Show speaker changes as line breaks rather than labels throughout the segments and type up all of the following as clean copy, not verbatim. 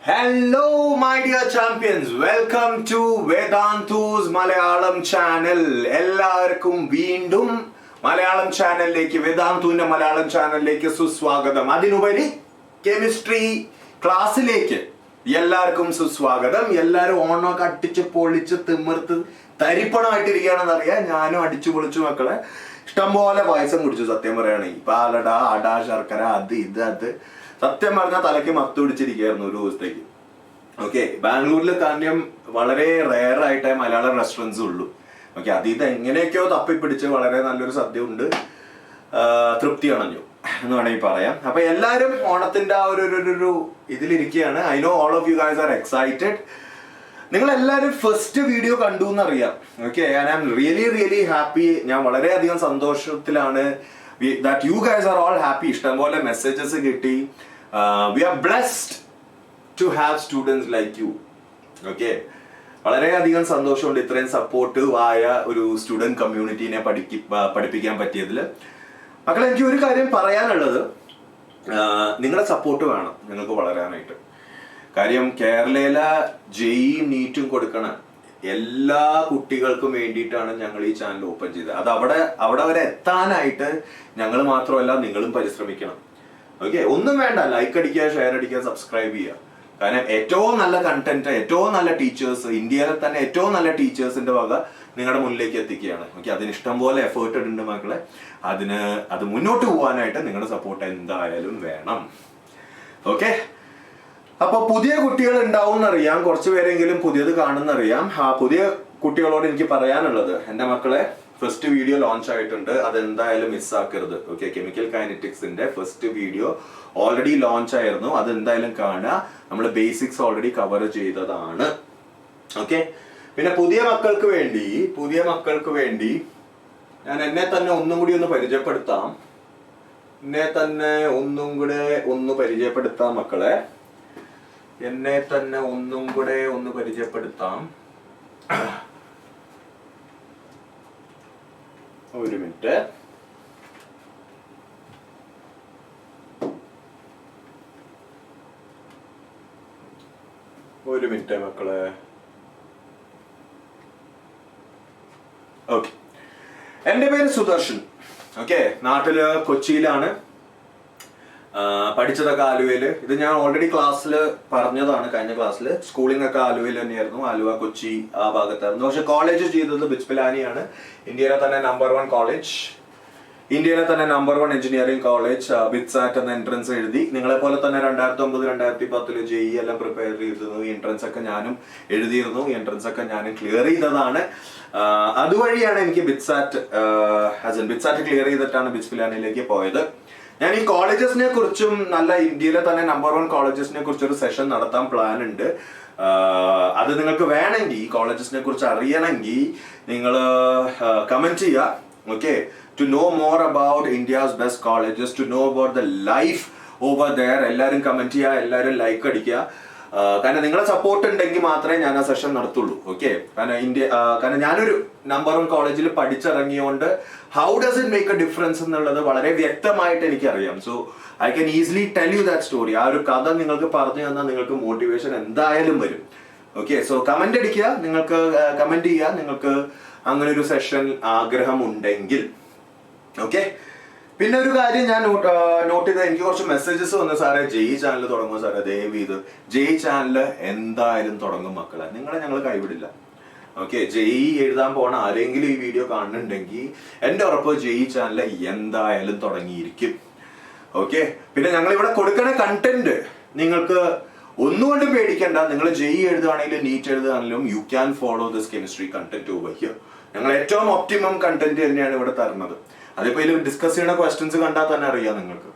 Hello my dear champions, welcome to Vedanthu's Malayalam channel. എല്ലാവർക്കും വീണ്ടും മലയാളം ചാനലിലേക്ക് വേദാന്തുവിന്റെ മലയാളം ചാനലിലേക്ക് സുസ്വാഗതം. അതിനുപരി കെമിസ്ട്രി ക്ലാസ്സിലേക്ക് എല്ലാവർക്കും സുസ്വാഗതം. എല്ലാവരും ഓണമൊക്കെ അടിച്ച് പൊളിച്ച് തിമിർത്ത് തരിപ്പണമായിട്ടിരിക്കുകയാണെന്ന് അറിയാം. ഞാനും അടിച്ചു പൊളിച്ചു മക്കളെ. ഇഷ്ടംപോലെ പായസം കുടിച്ചു. സത്യം പറയുകയാണെങ്കിൽ പാലട, അട, ശർക്കര, അത് സത്യം പറഞ്ഞാൽ തലയ്ക്ക് മത്ത് പിടിച്ചിരിക്കുകയായിരുന്നു ഒരു ദിവസത്തേക്ക്. ഓക്കെ, ബാംഗ്ലൂരിൽ കാര്യം വളരെ റെയർ ആയിട്ടേ മലയാളം റെസ്റ്റോറൻറ്റ്സ് ഉള്ളൂ. ഓക്കെ, ഇത് എങ്ങനെയൊക്കെയോ തപ്പിപ്പിടിച്ച് വളരെ നല്ലൊരു സദ്യ ഉണ്ട്. തൃപ്തി അണഞ്ഞു എന്ന് വേണമെങ്കിൽ പറയാം. അപ്പൊ എല്ലാവരും ഓണത്തിന്റെ ആ ഒരു ഇതിലിരിക്കുകയാണ്. I know all of you guys are excited. നിങ്ങൾ എല്ലാവരും ഫസ്റ്റ് വീഡിയോ കണ്ടു എന്നറിയാം. Okay, and I am really happy. ഞാൻ വളരെയധികം സന്തോഷത്തിലാണ്. that you guys are all happy. ഇഷ്ടംപോലെ മെസ്സേജസ് കിട്ടി. We are blessed to have students like you. Okay, വളരെയധികം സന്തോഷമുണ്ട് ഇത്രയും സപ്പോർട്ടീവ് ആയ ഒരു സ്റ്റുഡന്റ് കമ്മ്യൂണിറ്റീനെ പഠിപ്പിക്കാൻ പറ്റിയതിൽ. മക്കളെ, എനിക്ക് ഒരു കാര്യം പറയാനുള്ളത്, നിങ്ങളുടെ സപ്പോർട്ട് വേണം നിങ്ങൾക്ക് വളരാനായിട്ട്. കാര്യം കേരളയിലെ ജെയും നീറ്റും കൊടുക്കണ എല്ലാ കുട്ടികൾക്കും വേണ്ടിയിട്ടാണ് ഞങ്ങൾ ഈ ചാനൽ ഓപ്പൺ ചെയ്തത്. അത് അവിടെ വരെ എത്താനായിട്ട് ഞങ്ങൾ മാത്രമല്ല, നിങ്ങളും പരിശ്രമിക്കണം. ഓക്കെ, ഒന്നും വേണ്ട, ലൈക്ക് അടിക്കുക, ഷെയർ അടിക്കുക, സബ്സ്ക്രൈബ് ചെയ്യുക. കാരണം ഏറ്റവും നല്ല കണ്ടന്റ്, ഏറ്റവും നല്ല ടീച്ചേഴ്സ്, ഇന്ത്യയിലെ തന്നെ ഏറ്റവും നല്ല ടീച്ചേഴ്സിന്റെ വക നിങ്ങളുടെ മുന്നിലേക്ക് എത്തിക്കുകയാണ്. ഓക്കെ, അതിന് ഇഷ്ടംപോലെ എഫേർട്ട് ഉണ്ട് മക്കളെ. അത് മുന്നോട്ട് പോകാനായിട്ട് നിങ്ങളുടെ സപ്പോർട്ട് എന്തായാലും വേണം. ഓക്കെ, അപ്പൊ പുതിയ കുട്ടികൾ ഉണ്ടാവും എന്നറിയാം. കുറച്ചു പേരെങ്കിലും പുതിയത് കാണുന്നറിയാം. ആ പുതിയ കുട്ടികളോട് എനിക്ക് പറയാനുള്ളത്, എന്റെ മക്കളെ, ഫസ്റ്റ് വീഡിയോ ലോഞ്ച് ആയിട്ടുണ്ട്. അതെന്തായാലും മിസ്സാക്കരുത്. ഓക്കെ, കെമിക്കൽ കൈനറ്റിക്സിന്റെ ഫസ്റ്റ് വീഡിയോ ഓൾറെഡി ലോഞ്ച് ആയിരുന്നു. അതെന്തായാലും കാണുക. നമ്മൾ ബേസിക്സ് ഓൾറെഡി കവർ ചെയ്തതാണ്. ഓക്കെ, പിന്നെ പുതിയ മക്കൾക്ക് വേണ്ടി ഞാൻ എന്നെ തന്നെ ഒന്നും കൂടി ഒന്ന് പരിചയപ്പെടുത്താം. മക്കളെ, എന്നെ തന്നെ ഒന്നും കൂടെ ഒന്ന് പരിചയപ്പെടുത്താം. ഒരു മിനിറ്റ്. മക്കളെ. ഓക്കെ, എന്റെ പേര് സുദർശൻ. ഓക്കെ, നാട്ടില് കൊച്ചിയിലാണ്. പഠിച്ചതൊക്കെ ആലുവയില്. ഇത് ഞാൻ ഓൾറെഡി ക്ലാസ്സിൽ പറഞ്ഞതാണ്. കഴിഞ്ഞ ക്ലാസ്സിൽ സ്കൂളിംഗ് ഒക്കെ ആലുവയിൽ തന്നെയായിരുന്നു. ആലുവ, കൊച്ചി ആ ഭാഗത്തായിരുന്നു. പക്ഷെ കോളേജ് ചെയ്തത് ബിറ്റ്സ്പിലാനിയാണ്. ഇന്ത്യയിലെ തന്നെ നമ്പർ 1 കോളേജ്, ഇന്ത്യയിലെ തന്നെ നമ്പർ 1 എഞ്ചിനീയറിംഗ് കോളേജ്. ബിറ്റ്സാറ്റ് എന്ന എൻട്രൻസ് എഴുതി. നിങ്ങളെ പോലെ തന്നെ 2009-2010 ജെഇ എല്ലാം പ്രിപ്പയർ ചെയ്തിരുന്നു. ഈ എൻട്രൻസ് ഒക്കെ ഞാനും എഴുതിയിരുന്നു. ഈ എൻട്രൻസ് ഒക്കെ ഞാനും ക്ലിയർ ചെയ്തതാണ്. അതുവഴിയാണ് എനിക്ക് ബിറ്റ്സാറ്റ് ക്ലിയർ ചെയ്തിട്ടാണ് ബിറ്റ്സ്പിലാനിയിലേക്ക് പോയത്. ഞാൻ ഈ കോളേജസിനെ കുറിച്ചും നല്ല ഇന്ത്യയിലെ തന്നെ നമ്പർ 1 കോളേജസിനെ കുറിച്ച് ഒരു സെഷൻ നടത്താൻ പ്ലാൻ ഉണ്ട്. അത് നിങ്ങൾക്ക് വേണമെങ്കിൽ, ഈ കോളേജസിനെ കുറിച്ച് അറിയണമെങ്കിൽ നിങ്ങൾ കമന്റ് ചെയ്യുക. Okay, to know more about India's best colleges, to know about the life over there. എല്ലാവരും കമന്റ് ചെയ്യുക, എല്ലാവരും ലൈക്ക് അടിക്കുക. കാരണം നിങ്ങളെ സപ്പോർട്ട് ഉണ്ടെങ്കിൽ മാത്രമേ ഞാൻ ആ സെഷൻ നടത്തുള്ളൂ. ഓക്കെ, കാരണം ഞാനൊരു നമ്പർ 1 കോളേജിൽ പഠിച്ചിറങ്ങിയോണ്ട് how does it make a difference എന്നുള്ളത് വളരെ വ്യക്തമായിട്ട് എനിക്കറിയാം. So I can easily tell you that story. ആ ഒരു കഥ നിങ്ങൾക്ക് പറഞ്ഞു തന്നാൽ നിങ്ങൾക്ക് മോട്ടിവേഷൻ എന്തായാലും വരും. ഓക്കെ, സോ കമന്റ് അടിക്കുക, നിങ്ങൾക്ക് കമന്റ് ചെയ്യുക, നിങ്ങൾക്ക് അങ്ങനെ ഒരു സെഷൻ ആഗ്രഹമുണ്ടെങ്കിൽ. ഓക്കെ, പിന്നെ ഒരു കാര്യം ഞാൻ നോട്ട് ചെയ്ത, എനിക്ക് കുറച്ച് മെസ്സേജസ് വന്നു. സാറേ, ജെഇ ചാനൽ തുടങ്ങുമോ സാറേ? ദയവ് ചെയ്ത് ജെഇ ചാനൽ എന്തായാലും തുടങ്ങും മക്കളെ. നിങ്ങളെ ഞങ്ങൾ കൈവിടില്ല. ഓക്കെ, ജെഇ എഴുതാൻ പോണ ആരെങ്കിലും ഈ വീഡിയോ കാണുന്നുണ്ടെങ്കിൽ എന്റെ ഉറപ്പ് ജെഇ ചാനൽ എന്തായാലും തുടങ്ങിയിരിക്കും. ഓക്കെ, പിന്നെ ഞങ്ങൾ ഇവിടെ കൊടുക്കണ കണ്ടന്റ് നിങ്ങൾക്ക് ഒന്നുകൊണ്ടും പേടിക്കണ്ട. നിങ്ങൾ ജെഇ എഴുതുകയാണെങ്കിലും നീറ്റ് എഴുതുകയാണെങ്കിലും you can follow this chemistry content over here. ഞങ്ങൾ ഏറ്റവും ഒപ്റ്റിമം കണ്ടന്റ് തന്നെയാണ് ഇവിടെ തരുന്നത്. അതിപ്പോ ഇതിൽ ഡിസ്കസ് ചെയ്യുന്ന ക്വസ്റ്റ്യൻസ് കണ്ടാൽ തന്നെ അറിയാം നിങ്ങൾക്ക്.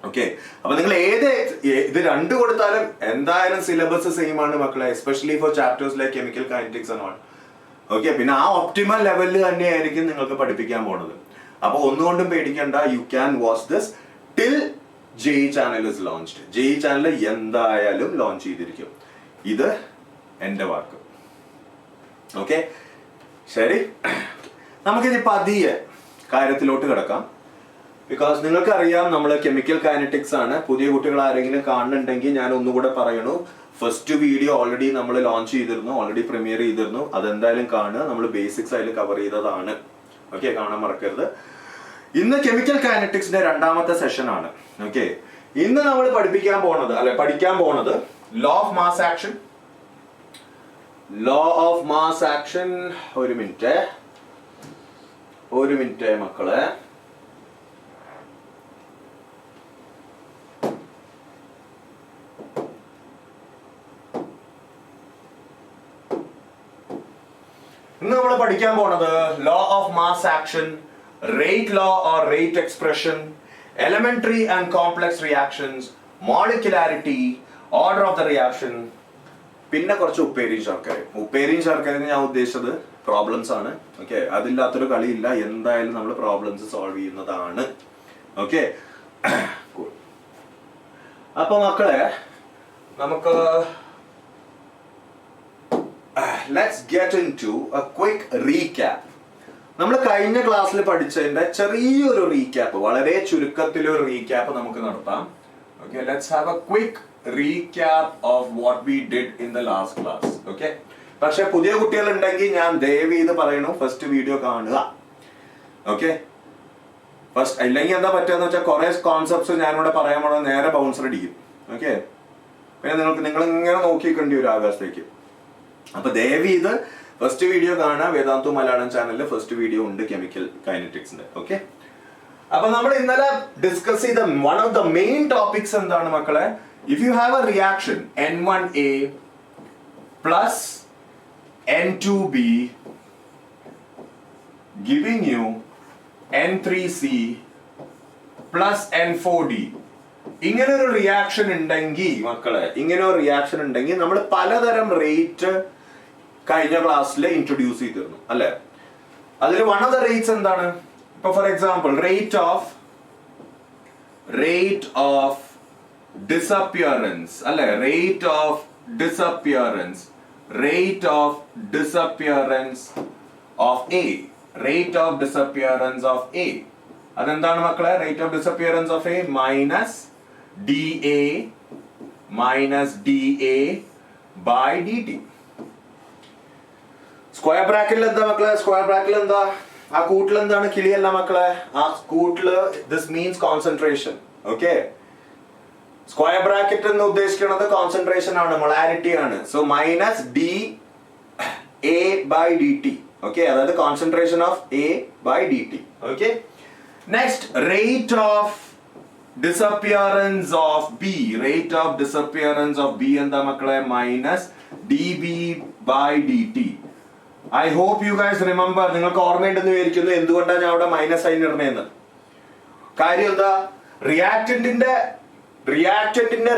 ഓക്കെ, അപ്പൊ നിങ്ങൾ ഇത് 2 കൊടുത്താലും എന്തായാലും സിലബസ് സെയിം ആണ് മക്കളെ, especially for chapters like chemical kinetics and all. Okay, പിന്നെ ആ ഒപ്റ്റിമൽ ലെവലിൽ തന്നെയായിരിക്കും നിങ്ങൾക്ക് പഠിപ്പിക്കാൻ പോണത്. അപ്പൊ ഒന്നുകൊണ്ടും പേടിക്കണ്ട. You can watch this till JEE channel is launched. JEE channel എന്തായാലും ലോഞ്ച് ചെയ്തിരിക്കും. ഇത് എന്റെ വാക്ക്. ഓക്കെ, ശരി, നമുക്കിത് പതിയെ കാര്യത്തിലോട്ട് കിടക്കാം. ബിക്കോസ് നിങ്ങൾക്കറിയാം നമ്മൾ കെമിക്കൽ കൈനറ്റിക്സ് ആണ്. പുതിയ കുട്ടികൾ ആരെങ്കിലും കാണുന്നുണ്ടെങ്കിൽ ഞാൻ ഒന്നുകൂടെ പറയണു, ഫസ്റ്റ് വീഡിയോ ഓൾറെഡി നമ്മൾ ലോഞ്ച് ചെയ്തിരുന്നു, ഓൾറെഡി പ്രീമിയർ ചെയ്തിരുന്നു. അതെന്തായാലും കാണുക, നമ്മൾ ബേസിക്സ് അതിൽ കവർ ചെയ്തതാണ്. ഓക്കെ, കാണാൻ മറക്കരുത്. ഇന്ന് കെമിക്കൽ കൈനറ്റിക്സിന്റെ രണ്ടാമത്തെ സെഷൻ ആണ്. ഓക്കെ, ഇന്ന് നമ്മൾ പഠിക്കാൻ പോണത് law of mass action. Law of mass action. ഒരു മിനിറ്റ് മക്കളെ. ഇന്ന് നമ്മൾ പഠിക്കാൻ പോണത് law of mass action, rate law or rate expression, elementary and complex reactions, molecularity, order of the reaction, പിന്നെ കുറച്ച് ഉപ്പേരിയും ശർക്കരയും ഞാൻ ഉദ്ദേശിച്ചത് പ്രോബ്ലംസ് ആണ്. ഓക്കെ, അതില്ലാത്തൊരു കളിയില്ല. എന്തായാലും നമ്മൾ പ്രോബ്ലംസ് സോൾവ് ചെയ്യുന്നതാണ്. ഓക്കെ, അപ്പൊ മക്കളെ നമുക്ക് let's get into A quick recap. നമ്മൾ കഴിഞ്ഞ ക്ലാസ്സിൽ പഠിച്ചതിന്റെ ചെറിയൊരു റീക്യാപ്പ്, വളരെ ചുരുക്കത്തിലൊരു റീക്യാപ്പ് നമുക്ക് നടത്താം. Okay, let's have A quick recap of what we did in the last class. Okay, പക്ഷെ പുതിയ കുട്ടികൾ ഉണ്ടെങ്കിൽ ഞാൻ ദയവ് ചെയ്ത് പറയണു, ഫസ്റ്റ് വീഡിയോ കാണുക. Okay, first. അല്ലെങ്കിൽ എന്താ പറ്റുക വെച്ചാൽ കുറെ കോൺസെപ്റ്റ്സ് ഞാനിവിടെ പറയാൻ പോണത് നേരെ ബൗൺസർ അടിക്കും. ഓക്കെ, പിന്നെ നിങ്ങൾ ഇങ്ങനെ നോക്കിക്കേണ്ടി വരും ആകാശത്തേക്ക്. അപ്പൊ ദയവ് ചെയ്ത് ഫസ്റ്റ് വീഡിയോ കാണാം. വേദാന്തു മലയാളം ചാനലിൽ ഫസ്റ്റ് വീഡിയോ ഉണ്ട് കെമിക്കൽ കൈനറ്റിക്സിന്റെ. ഓക്കെ, അപ്പൊ നമ്മൾ ഇന്നലെ ഡിസ്കസ് ചെയ്ത one of the main topics എന്താണ് മക്കളെ? If you have A reaction N1A plus N2B giving you N3C plus N4D, ഇങ്ങനെ ഒരു റിയാക്ഷൻ ഉണ്ടെങ്കിൽ മക്കളെ, നമ്മൾ പലതരം റേറ്റ് കഴിഞ്ഞ ക്ലാസ്സിൽ ഇൻട്രൊഡ്യൂസ് ചെയ്തിരുന്നു അല്ലെ? അതിൽ വൺ ഓഫ് ദ റേറ്റ്സ് എന്താണ്? ഇപ്പൊ for example rate of disappearance അല്ലെ? Rate of disappearance of A. അതെന്താണ് മക്കളെ? Rate of disappearance of A minus DA by dt. Square ബ്രാക്കറ്റിൽ എന്താ മക്കളെ? ആ കൂട്ടിൽ എന്താണ്? കിളിയല്ല മക്കളെ, ആ കൂട്ടില് this means concentration. Okay, square bracket എന്ന് ഉദ്ദേശിക്കുന്നത് കോൺസെൻട്രേഷൻ ആണ്, മൊളാരിറ്റി ആണ്. So minus DA by dt. Okay, അതായത് concentration of A by dt. Okay, next rate of disappearance of B എന്താ മക്കളെ? Minus DB by dt. I hope you guys remember. നിങ്ങൾക്ക് ഓർമ്മയുണ്ടെന്ന് വിചാരിക്കുന്നു എന്തുകൊണ്ടാണ് ഞാൻ അവിടെ മൈനസ് സൈൻ ഇടുന്നതെന്ന്. കാര്യം എന്താ? റിയാക്ടന്റിന്റെ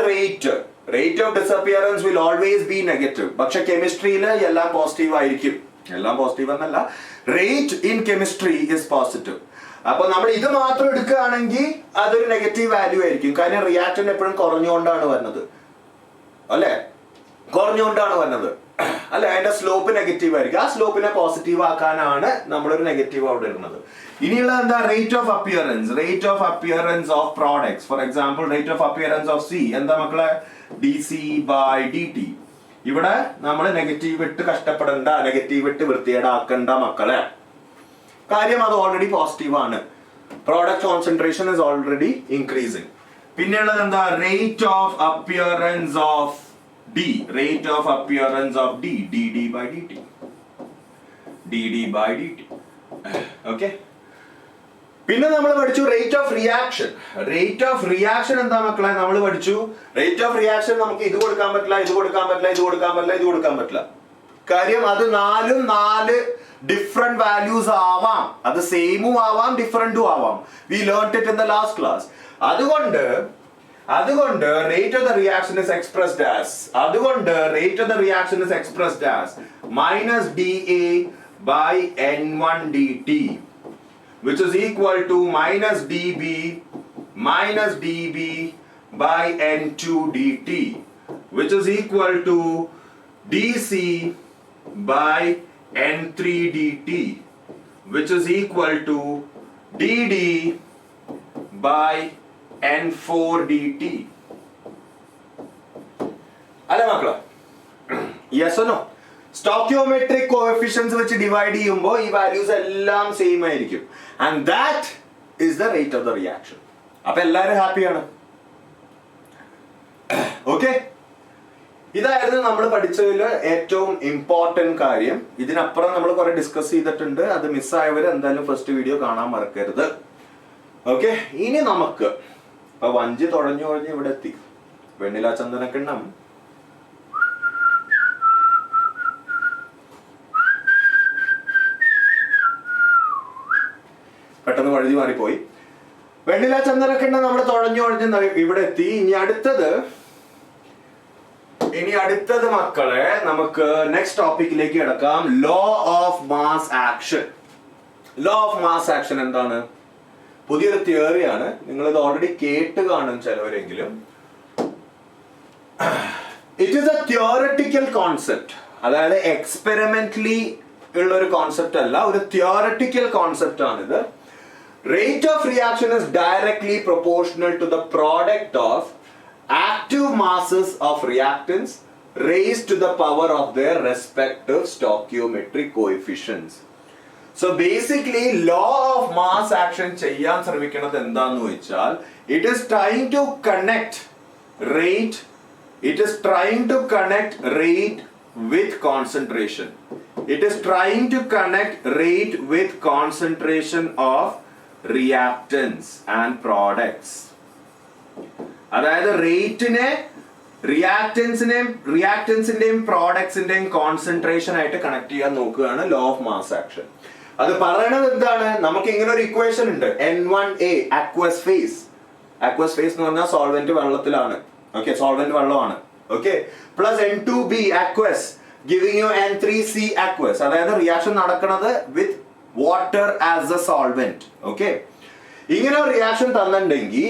rate of disappearance will always be negative. പക്ഷെ കെമിസ്ട്രിയിൽ എല്ലാം പോസിറ്റീവ് ആയിരിക്കും. എല്ലാം പോസിറ്റീവ് എന്നല്ല, rate in chemistry is positive. അപ്പൊ നമ്മൾ ഇത് മാത്രം എടുക്കുകയാണെങ്കിൽ അതൊരു നെഗറ്റീവ് വാല്യൂ ആയിരിക്കും. കാര്യം റിയാക്ടന്റ് എപ്പോഴും കുറഞ്ഞുകൊണ്ടാണ് വരുന്നത് അല്ലെ? അല്ലെ, അതിന്റെ സ്ലോപ്പ് നെഗറ്റീവ് ആയിരിക്കും. ആ സ്ലോപ്പിനെ പോസിറ്റീവ് ആക്കാനാണ് നമ്മളൊരു നെഗറ്റീവ് അവിടെ ഇടുന്നത്. ഇനിയുള്ളത് എന്താ? Rate of appearance of products. Four example rate of appearance of C എന്താ മക്കളെ? DC by dt. ഇവിടെ നമ്മൾ നെഗറ്റീവ് ഇട്ട് കഷ്ടപ്പെടണ്ട, നെഗറ്റീവ് ഇട്ട് വൃത്തികേടാക്കണ്ട മക്കളെ. കാര്യം അത് ഓൾറെഡി പോസിറ്റീവ് ആണ്. Product concentration is already increasing. പിന്നെയുള്ളത് എന്താ? Rate of appearance of D DD by dt. Okay, പിന്നെ നമ്മൾ പഠിച്ചു റേറ്റ് ഓഫ് റിയാക്ഷൻ എന്താ മക്കളെ? നമ്മൾ പഠിച്ചു റേറ്റ് ഓഫ് റിയാക്ഷൻ നമുക്ക് ഇത് കൊടുക്കാൻ പറ്റില്ല. കാര്യം അത് നാല് ഡിഫറെന്റ് വാല്യൂസ് ആവാം. അത് സെയിമും ആവാം, ഡിഫറെന്റും ആവാം. V learned it in the last class. അതുകൊണ്ട് rate of the reaction is expressed as minus DA by N1 dt, which is equal to minus DB by N2 dt, which is equal to DC by N3 dt, which is equal to DD by N4 dt. അല്ല മക്കളെ, yes or no? Stoichiometric coefficients വെച്ച് divide ചെയ്യുമ്പോൾ ഈ values എല്ലാം same ആയിരിക്കും. And that is the rate of the reaction. അപ്പൊ എല്ലാവരും ഹാപ്പിയാണ്. ഓക്കെ, ഇതായിരുന്നു നമ്മൾ പഠിച്ചതിൽ ഏറ്റവും ഇമ്പോർട്ടന്റ് കാര്യം. ഇതിനപ്പുറം നമ്മൾ കുറെ ഡിസ്കസ് ചെയ്തിട്ടുണ്ട്. അത് മിസ്സായവർ എന്തായാലും ഫസ്റ്റ് വീഡിയോ കാണാൻ മറക്കരുത്. ഓക്കെ, ഇനി നമുക്ക് ഇപ്പൊ വഞ്ചി തുഴഞ്ഞു ഇവിടെ എത്തി. വെണ്ണില ചന്ദനക്കിണ്ണം പെട്ടെന്ന് വഴുതി മാറിപ്പോയി. വെണ്ണില ചന്ദനക്കിണ്ണം നമ്മൾ തുഴഞ്ഞു ഇവിടെ എത്തി. ഇനി അടുത്തത് മക്കളെ, നമുക്ക് നെക്സ്റ്റ് ടോപ്പിക്കിലേക്ക് കിടക്കാം. Law of mass action. Law of mass action എന്താണ്? പുതിയൊരു തിയറിയാണ്. നിങ്ങൾ ഇത് ഓൾറെഡി കേട്ട് കാണും ചിലവരെങ്കിലും. It is a theoretical concept. അതായത് എക്സ്പെരിമെന്റലി ഉള്ള ഒരു കോൺസെപ്റ്റ് അല്ല, ഒരു തിയോററ്റിക്കൽ കോൺസെപ്റ്റ് ആണിത്. Rate of reaction is directly proportional to the product of active masses of reactants raised to the power of their respective stoichiometric coefficients. So basically, law of mass action ചെയ്യാൻ ശ്രമിക്കുന്നത് എന്താന്ന് വെച്ചാൽ, it is trying to connect rate with concentration. It is trying to connect rate with concentration of reactants and products. അതായത് റേറ്റിനെ റിയാക്ടൻസിന്റെയും പ്രോഡക്ട്സിന്റെയും concentration ആയിട്ട് connect ചെയ്യാൻ നോക്കുകയാണ് law of mass action. അത് പറയണത് എന്താണ്? നമുക്ക് ഇങ്ങനെ ഒരു ഇക്വേഷൻ ഉണ്ട്. N1A aqueous phase എന്ന് പറഞ്ഞാൽ സോൾവെന്റ് വെള്ളത്തിലാണ്. ഓക്കെ, സോൾവെന്റ് വെള്ളമാണ്. Okay, plus N2B aqueous giving you N3C aqueous. അതായത് റിയാക്ഷൻ നടക്കുന്നത് with water as A solvent. Okay, ഇങ്ങനെ ഒരു റിയാക്ഷൻ തന്നിട്ടുണ്ടെങ്കിൽ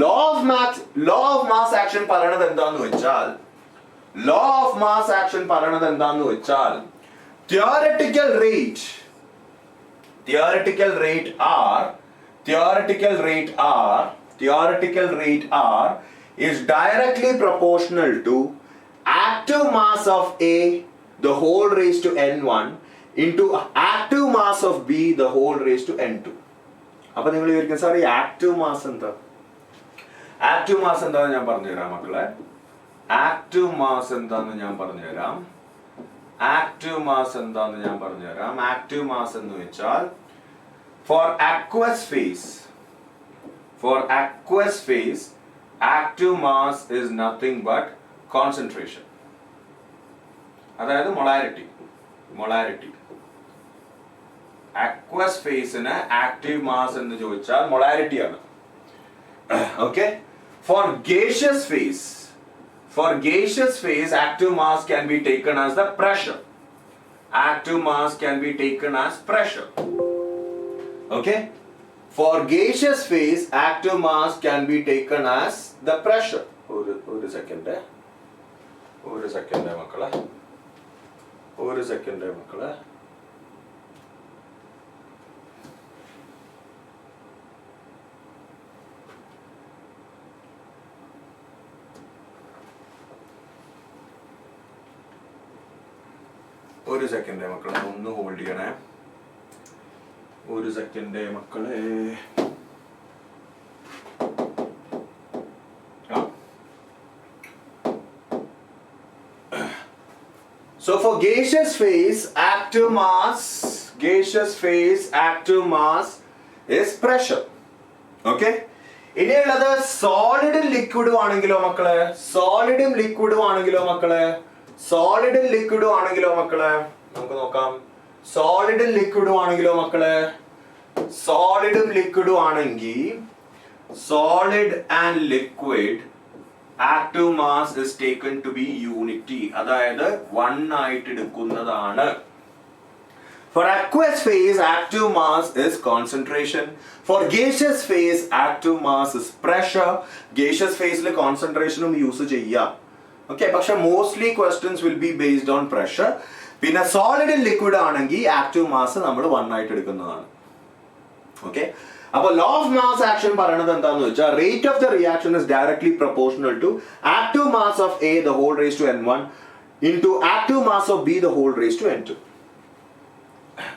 ലോ ഓഫ് മാസ് ആക്ഷൻ പറയണത് എന്താന്ന് വെച്ചാൽ theoretical rate R is directly proportional to active mass of A the whole raised to N1 into active mass of B the whole raised to N2. അപ്പൊ നിങ്ങൾ വിചാരിക്കും, sir ഈ active mass എന്താന്ന് ഞാൻ പറഞ്ഞുതരാം മക്കളെ. ആക്റ്റീവ് മാസ് എന്താന്ന് ഞാൻ പറഞ്ഞുതരാം. ആക്റ്റീവ് മാസ് എന്ന് വെച്ചാൽ for aqueous phase active mass is nothing but concentration. അതായത് molarity. aqueous phase-ന് ആക്റ്റീവ് മാസ് എന്ന് ചോദിച്ചാൽ molarity ആണ്. Okay, for gaseous phase active mass can be taken as the pressure. Okay, for gaseous phase active mass can be taken as the pressure. ഒരു second മക്കളെ. ഒരു second മക്കളെ, ഒന്ന് hold ചെയ്യണേ. So for gaseous phase active mass is pressure. Okay, ഇനിയുള്ളത് സോളിഡും ലിക്വിഡും ആണെങ്കിലോ മക്കളെ, നമുക്ക് നോക്കാം. സോളിഡും ലിക്വിഡും ആണെങ്കിൽ solid and liquid active mass is taken to be unity. അതായത് 1 ആയിട്ട് എടുക്കുന്നതാണ്. For aqueous phase active mass is concentration. For gaseous phase active mass is pressure. Gaseous phase le concentration use ചെയ്യാം. Okay, പക്ഷെ mostly questions will be based on pressure. പിന്നെ solid and liquid ആണെങ്കിൽ active mass നമ്മൾ 1 ആയിട്ട് എടുക്കുന്നതാണ്. Okay, അപ്പോൾ law of mass action പറയുന്നത് എന്താണെന്ന് വെച്ചാൽ rate of the reaction is directly proportional to active mass of A the whole raised to n1 into active mass of B the whole raised to n2.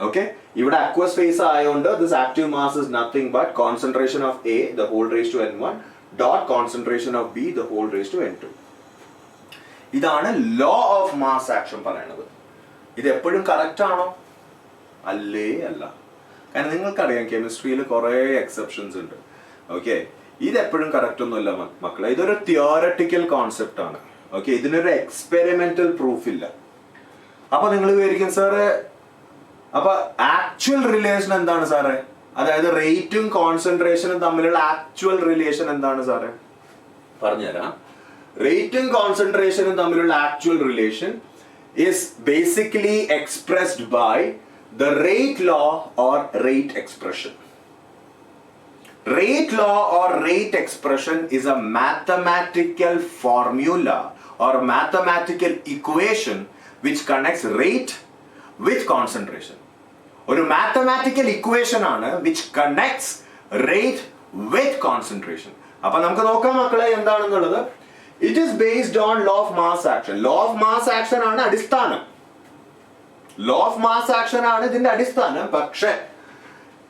Okay, ഇവിടെ aqueous phase ആയതുകൊണ്ട് this active mass is nothing but concentration of A the whole raised to n1 dot concentration of B the whole raised to n2. ഇതാണ് law of mass action പറയുന്നത്. ഇത് എപ്പോഴും correct ആണോ? അല്ലേ അല്ല. കാരണം നിങ്ങൾക്കറിയാം കെമിസ്ട്രിയിൽ കുറേ എക്സെപ്ഷൻസ് ഉണ്ട്. ഓക്കെ, ഇതെപ്പോഴും കറക്റ്റ് ഒന്നുമല്ല മക്കളെ. ഇതൊരു തിയോററ്റിക്കൽ കോൺസെപ്റ്റ് ആണ്. ഓക്കെ, ഇതിനൊരു എക്സ്പെരിമെന്റൽ പ്രൂഫ് ഇല്ല. അപ്പൊ നിങ്ങൾ വിചാരിക്കും സാറ് അപ്പൊ ആക്ച്വൽ റിലേഷൻ എന്താണ് സാറേ? അതായത് റേറ്റും കോൺസെൻട്രേഷനും തമ്മിലുള്ള ആക്ച്വൽ റിലേഷൻ എന്താണ് സാറേ? പറഞ്ഞുതരാം. റേറ്റും കോൺസെൻട്രേഷനും തമ്മിലുള്ള actual relation is basically expressed by the rate law or rate expression. Rate law or rate expression is a mathematical formula or mathematical equation which connects rate with concentration. ഒരു mathematical equation ആണ് which connects rate with concentration. അപ്പൊ നമുക്ക് നോക്കാം മക്കളെ എന്താണെന്നുള്ളത്. It is based on law of mass action. Law of mass action ആണ് അടിസ്ഥാനം. Law of mass action ആണ് ഇതിന്റെ അടിസ്ഥാനം. പക്ഷേ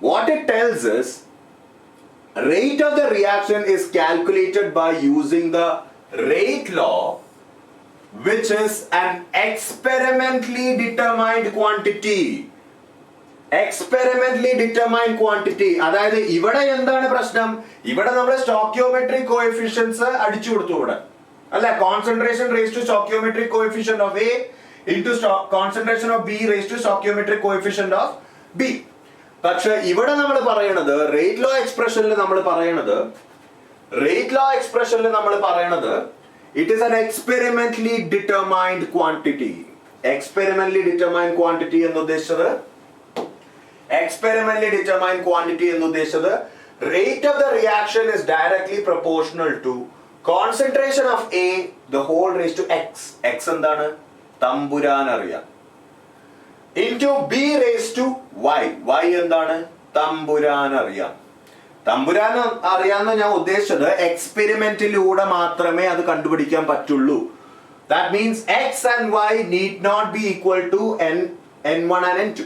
what it tells is rate of the reaction is calculated by using the rate law, which is an experimentally determined quantity. Experimentally determined quantity. അതായത് ഇവിടെ എന്താണ് പ്രശ്നം? ഇവിടെ നമ്മൾ സ്റ്റോക്കിയോമെട്രിക് കോഎഫിഷ്യൻസ് അടിച്ചു കൊടുത്തു ഇവിടെ. അല്ല, concentration raised to stoichiometric coefficient of A into concentration of B raised to stoichiometric coefficient of B. പക്ഷെ ഇവിടെ നമ്മൾ പറയണത് റേറ്റ് ലോ എക്സ്പ്രഷനിൽ നമ്മൾ പറയണത് it is an experimentally determined quantity. Experimentally determined quantity എന്ന് ഉദ്ദേശിച്ചത് rate of the reaction is directly proportional to concentration of A the whole raised to x. X എന്താണ്? തമ്പുരാൻ അറിയാം. into B raised to y. Y എന്താണ്? തമ്പുരാൻ അറിയാം. തമ്പുരാൻ അറിയാമെന്ന് ഞാൻ ഉദ്ദേശിച്ചത് എക്സ്പെരിമെന്റിലൂടെ മാത്രമേ അത് കണ്ടുപിടിക്കാൻ പറ്റുള്ളൂ. That means x and y need not be equal to n1 and n2.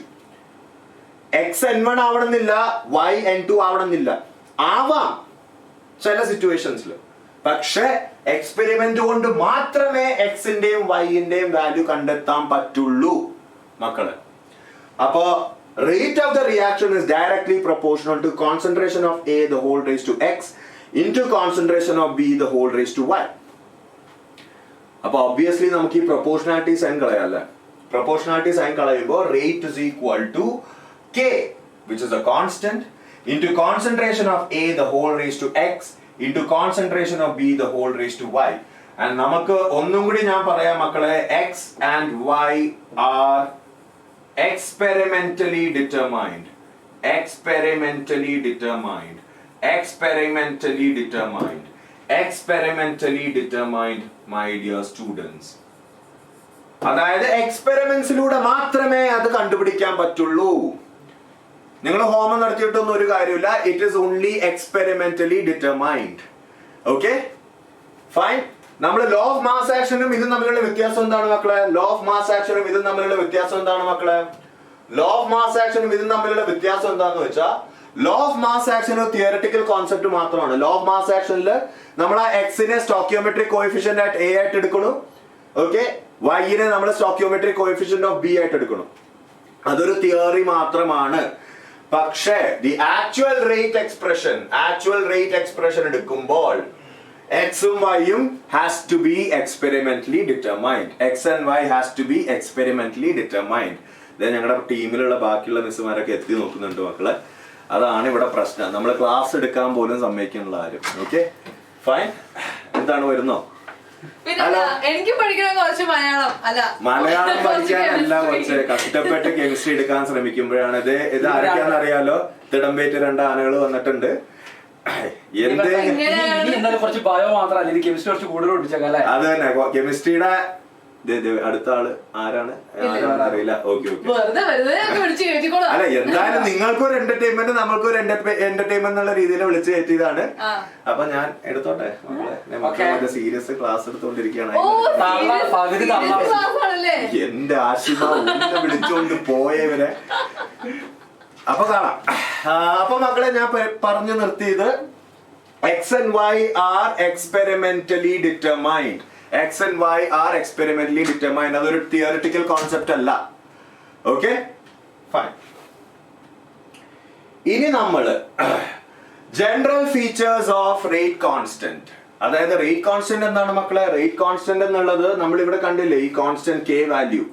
x n1 ആവണമെന്നില്ല, y n2 ആവണമെന്നില്ല. ആവാം ചില സിറ്റുവേഷൻസിൽ. പക്ഷെ എക്സ്പെരിമെന്റ് കൊണ്ട് മാത്രമേ എക്സിന്റെയും വൈന്റെയും വാല്യൂ കണ്ടെത്താൻ പറ്റുള്ളൂ മക്കള്. അപ്പോ rate of the reaction is directly proportional to concentration of A the whole raised to x into concentration of B the whole raised to y. അപ്പൊ obviously നമുക്ക് ഈ പ്രൊപ്പോർഷണാലിറ്റി സൈൻ കളയാല്ലേ. പ്രൊപ്പോർഷണാലിറ്റി സൈൻ കളയുമ്പോൾ rate is equal to K, which is a constant, into concentration of A the whole raised to x into concentration of B the whole raised to y. And നമുക്ക് ഒന്നും കൂടി ഞാൻ പറയാം മക്കളെ, x and y are experimentally determined. My dear students. അതായത് എക്സ്പെരിമെന്റ്സിലൂടെ മാത്രമേ അത് കണ്ടുപിടിക്കാൻ പറ്റുള്ളൂ. നിങ്ങൾ ഹോമം നടത്തിയിട്ടൊന്നും ഒരു കാര്യമില്ല. It is only experimentally determined. Okay, fine. നമ്മൾ ലോ ഓഫ് മാസ് ആക്ഷനും ഇതും തമ്മിലുള്ള വ്യത്യാസം എന്താണ് മക്കളെ? ലോ ഓഫ് മാസ് ആക്ഷനും ഇതും തമ്മിലുള്ള വ്യത്യാസം എന്താണെന്ന് വെച്ചാൽ, ലോ ഓഫ് മാസ് ആക്ഷൻ ഒരു തിയററ്റിക്കൽ കോൺസെപ്റ്റ് മാത്രമാണ്. ലോ ഓഫ് മാസ് ആക്ഷനിൽ നമ്മൾ ആ എക്സിനെ സ്റ്റോക്കിയോമെട്രിക് കോഎഫിഷ്യന്റ് ആയിട്ട് എ ആയിട്ട് എടുക്കണം. ഓക്കെ, വൈനെ നമ്മൾ സ്റ്റോക്കിയോമെട്രിക് കോഎഫിഷ്യന്റ് ഓഫ് ബി ആയിട്ട് എടുക്കണം. അതൊരു തിയറി മാത്രമാണ്. പക്ഷേ ദി ആക്ച്വൽ റേറ്റ് എക്സ്പ്രഷൻ എടുക്കുമ്പോൾ എക്സും വൈയും has to be experimentally determined. X and Y has to be experimentally determined. ഞങ്ങളുടെ ടീമിലുള്ള ബാക്കിയുള്ള മിസ്സുമാരൊക്കെ എത്തി നോക്കുന്നുണ്ട് മക്കളെ. അതാണ് ഇവിടെ പ്രശ്നം. നമ്മൾ ക്ലാസ് എടുക്കാൻ പോലും സമ്മതിക്കാനുള്ള ആരും. Okay, fine. എന്താണ് വരുന്നോ?
എനിക്ക് പഠിക്കണം കുറച്ച്
മലയാളം പഠിക്കാനല്ല, കുറച്ച് കഷ്ടപ്പെട്ട് കെമിസ്ട്രി എടുക്കാൻ ശ്രമിക്കുമ്പോഴാണ് ഇത് ആരൊക്കെയാണെന്ന് അറിയാലോ. തിടമ്പേറ്റ് 2 ആനകൾ വന്നിട്ടുണ്ട്.
കുറച്ച് ബയോ മാത്രമല്ല, കെമിസ്ട്രി കുറച്ച് കൂടുതൽ പഠിച്ചേക്കാം.
അത് തന്നെ, കെമിസ്ട്രിയുടെ അടുത്ത ആള് ആരാണ് അറിയില്ല. Okay okay. അല്ല എന്തായാലും നിങ്ങൾക്കൊരു എന്റർടൈൻമെന്റ് നമ്മൾക്കൊരു എന്റർടൈൻമെന്റ് എന്നുള്ള രീതിയിൽ വിളിച്ചു കയറ്റിയതാണ്. അപ്പൊ ഞാൻ എടുത്തോട്ടെ മക്കളെ സീരിയസ് ക്ലാസ് എടുത്തോണ്ടിരിക്കുകയാണ്. എന്റെ ആശിമ വിളിച്ചോണ്ട് പോയവരെ അപ്പൊ കാണാം. അപ്പൊ മക്കളെ ഞാൻ പറഞ്ഞു നിർത്തിയത് X and Y are experimentally determined. X and Y are experimentally determined. അതൊരു തിയറിറ്റിക്കൽ കോൺസെപ്റ്റ് അല്ല. Okay fine. ഇനി നമ്മള് general features of rate constant. അതായത് റേറ്റ് കോൺസ്റ്റന്റ് എന്താണ് മക്കളെ? റേറ്റ് കോൺസ്റ്റന്റ് എന്നുള്ളത് നമ്മൾ ഇവിടെ കണ്ടില്ലേ, ഈ കോൺസ്റ്റന്റ് K വാല്യൂ,